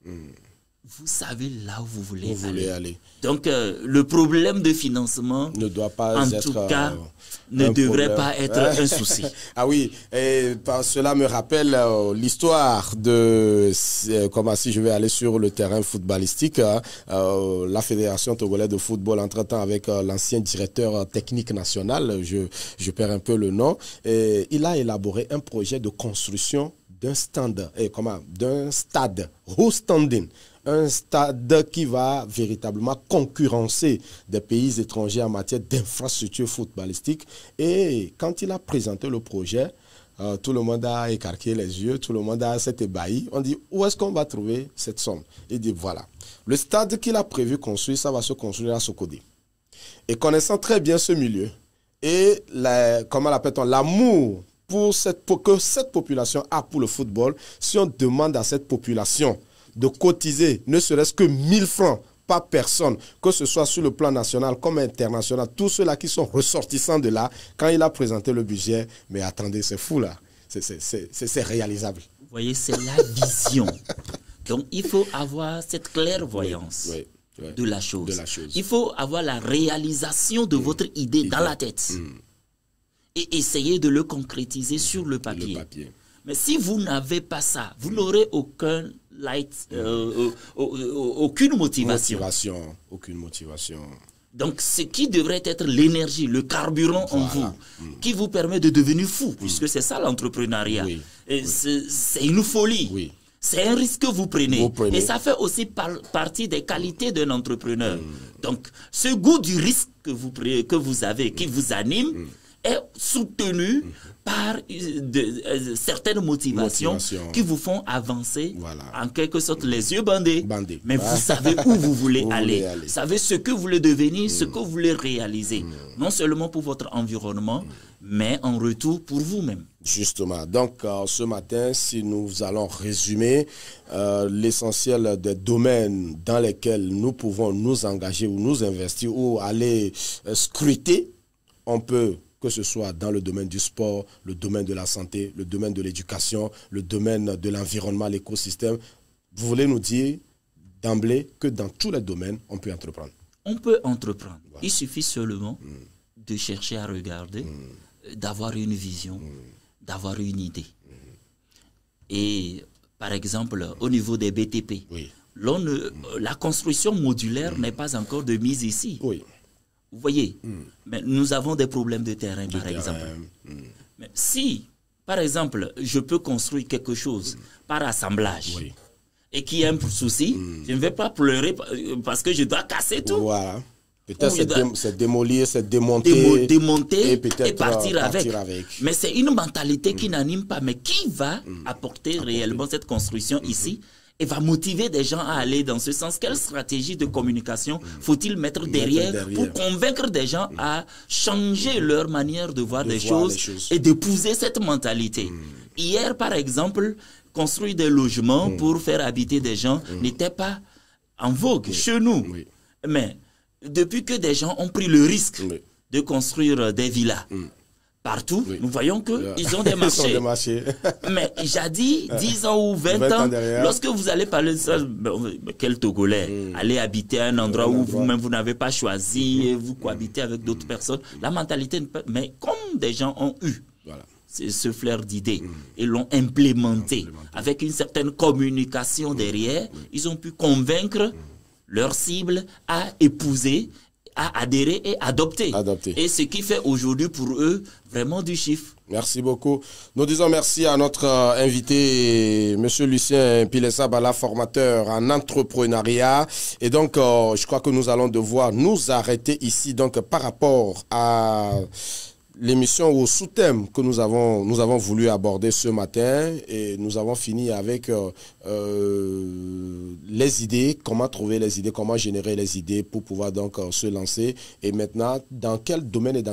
Vous savez là où vous voulez aller. Donc, le problème de financement, ne doit pas être, tout cas, ne devrait pas être un souci. Ah oui, et cela me rappelle l'histoire de, comment si je vais aller sur le terrain footballistique, la Fédération togolaise de football, entre-temps avec l'ancien directeur technique national, je perds un peu le nom, et il a élaboré un projet de construction d'un stade, standing. Un stade qui va véritablement concurrencer des pays étrangers en matière d'infrastructures footballistiques. Et quand il a présenté le projet, tout le monde a écarqué les yeux, tout le monde s'est ébahi. On dit, où est-ce qu'on va trouver cette somme? Il dit, voilà, le stade qu'il a prévu construire, ça va se construire à Sokodé. Et connaissant très bien ce milieu, et l'amour que cette population a pour le football, si on demande à cette population de cotiser ne serait-ce que 1000 francs par personne, que ce soit sur le plan national comme international, tous ceux-là qui sont ressortissants de là, quand il a présenté le budget, mais attendez, c'est fou là, c'est réalisable. Vous voyez, c'est la vision. Donc il faut avoir cette clairvoyance de la chose. Il faut avoir la réalisation de votre idée dans la tête et essayer de le concrétiser sur le papier. Mais si vous n'avez pas ça, vous n'aurez aucune motivation. Aucune motivation. Donc, ce qui devrait être l'énergie, le carburant en vous, qui vous permet de devenir fou, puisque c'est ça l'entrepreneuriat. C'est une folie. C'est un risque que vous prenez. Et ça fait aussi partie des qualités d'un entrepreneur. Donc, ce goût du risque que vous avez, qui vous anime, est soutenu par certaines motivations qui vous font avancer, en quelque sorte les yeux bandés. Mais vous savez où vous voulez aller. Vous savez ce que vous voulez devenir, ce que vous voulez réaliser. Non seulement pour votre environnement, mais en retour pour vous-même. Justement. Donc, ce matin, si nous allons résumer l'essentiel des domaines dans lesquels nous pouvons nous engager ou nous investir ou aller scruter, on peut, que ce soit dans le domaine du sport, le domaine de la santé, le domaine de l'éducation, le domaine de l'environnement, l'écosystème. Vous voulez nous dire d'emblée que dans tous les domaines, on peut entreprendre? On peut entreprendre. Voilà. Il suffit seulement de chercher à regarder, d'avoir une vision, d'avoir une idée. Et par exemple, au niveau des BTP, la construction modulaire n'est pas encore de mise ici. Vous voyez, mais nous avons des problèmes de terrain, par exemple. Mais si, par exemple, je peux construire quelque chose par assemblage et qu'il y a un souci, je ne vais pas pleurer parce que je dois casser tout. Voilà. Peut-être c'est démolir, c'est démonter, et partir avec. Mais c'est une mentalité qui n'anime pas, mais qui va apporter réellement cette construction ici et va motiver des gens à aller dans ce sens. Quelle stratégie de communication faut-il mettre derrière pour convaincre des gens à changer leur manière de voir les choses et d'épouser cette mentalité? Hier, par exemple, construire des logements pour faire habiter des gens n'était pas en vogue chez nous. Mais depuis que des gens ont pris le risque de construire des villas, partout, nous voyons qu'ils ont des marchés. Mais jadis, 10 ans ou 20 ans, lorsque vous allez parler de ça, quel Togolais, allez habiter à un endroit où vous-même vous n'avez pas choisi et vous cohabitez avec d'autres personnes, la mentalité, mais comme des gens ont eu ce flair d'idées et l'ont implémenté avec une certaine communication derrière, ils ont pu convaincre leur cible à épouser, à adhérer et adopter. Et ce qui fait aujourd'hui pour eux vraiment du chiffre. Merci beaucoup. Nous disons merci à notre invité, M. Lucien Pilesabala, formateur en entrepreneuriat. Et donc, je crois que nous allons devoir nous arrêter ici donc, par rapport à l'émission au sous-thème que nous avons voulu aborder ce matin, et nous avons fini avec les idées, comment trouver les idées, comment générer les idées pour pouvoir donc se lancer. Et maintenant, dans quel domaine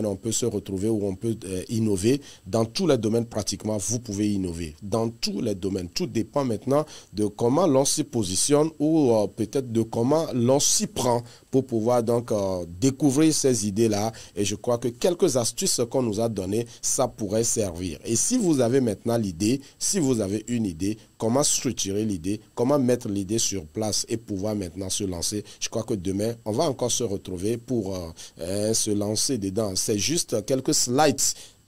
on peut se retrouver, où on peut innover. Dans tous les domaines pratiquement, vous pouvez innover. Dans tous les domaines. Tout dépend maintenant de comment l'on s'y positionne ou peut-être de comment l'on s'y prend pour pouvoir donc découvrir ces idées-là. Et je crois que quelques astuces qu'on nous a données, ça pourrait servir. Et si vous avez maintenant l'idée, si vous avez une idée, comment structurer l'idée, comment mettre l'idée sur place et pouvoir maintenant se lancer. Je crois que demain, on va encore se retrouver pour se lancer dedans. C'est juste quelques slides,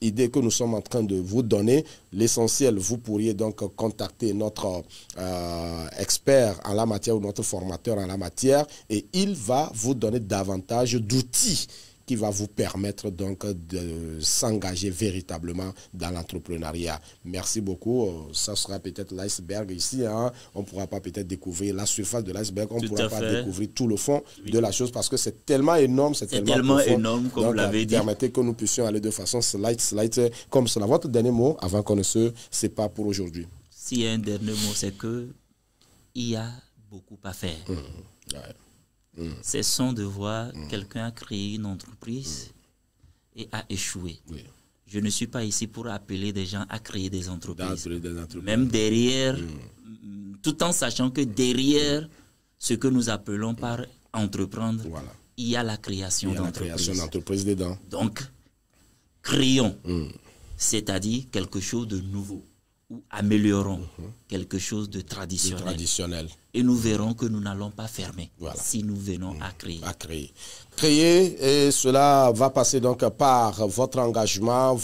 idées que nous sommes en train de vous donner. L'essentiel, vous pourriez donc contacter notre expert en la matière ou notre formateur en la matière et il va vous donner davantage d'outils qui va vous permettre donc de s'engager véritablement dans l'entrepreneuriat. Merci beaucoup. Ça sera peut-être l'iceberg ici. Hein. On ne pourra pas peut-être découvrir la surface de l'iceberg. On ne pourra pas découvrir tout le fond de la chose parce que c'est tellement énorme, c'est tellement énorme, comme vous l'avez dit. Permettez que nous puissions aller de façon slide comme cela. Votre dernier mot, avant qu'on ne se sépare pour aujourd'hui? S'il y a un dernier mot, c'est que il y a beaucoup à faire. Cessons de voir quelqu'un a créé une entreprise et a échoué. Je ne suis pas ici pour appeler des gens à créer des entreprises. Même derrière, tout en sachant que derrière ce que nous appelons par entreprendre, il y a la création d'entreprise dedans. Donc, créons, c'est-à-dire quelque chose de nouveau, ou améliorons quelque chose de traditionnel. Et nous verrons que nous n'allons pas fermer si nous venons à créer. Créer, et cela va passer donc par votre engagement,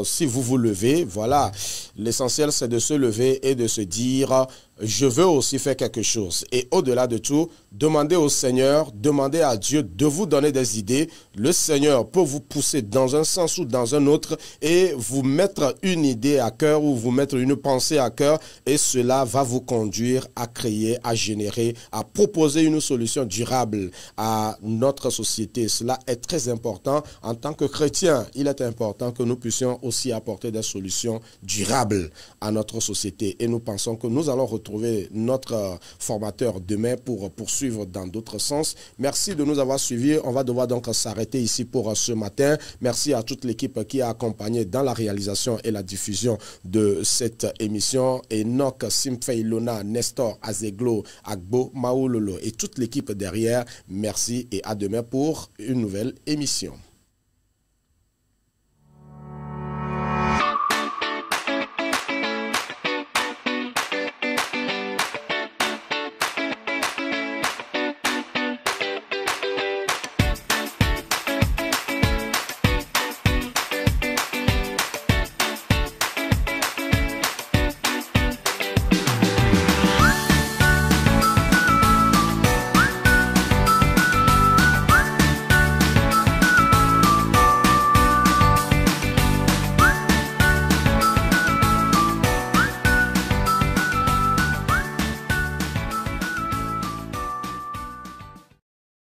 si vous vous levez, voilà. L'essentiel, c'est de se lever et de se dire, je veux aussi faire quelque chose. Et au-delà de tout, demandez au Seigneur, demandez à Dieu de vous donner des idées. Le Seigneur peut vous pousser dans un sens ou dans un autre et vous mettre une idée à cœur ou vous mettre une pensée à cœur, et cela va vous conduire à créer, à générer, à proposer une solution durable à notre société. Cela est très important. En tant que chrétien, il est important que nous puissions aussi apporter des solutions durables à notre société. Et nous pensons que nous allons retrouver notre formateur demain pour poursuivre dans d'autres sens. Merci de nous avoir suivis. On va devoir donc s'arrêter ici pour ce matin. Merci à toute l'équipe qui a accompagné dans la réalisation et la diffusion de cette émission. Enoch, Simfei Lona, Nestor, Azeglo, Agbo, Maoulolo et toute l'équipe derrière. Merci et à demain pour une nouvelle émission.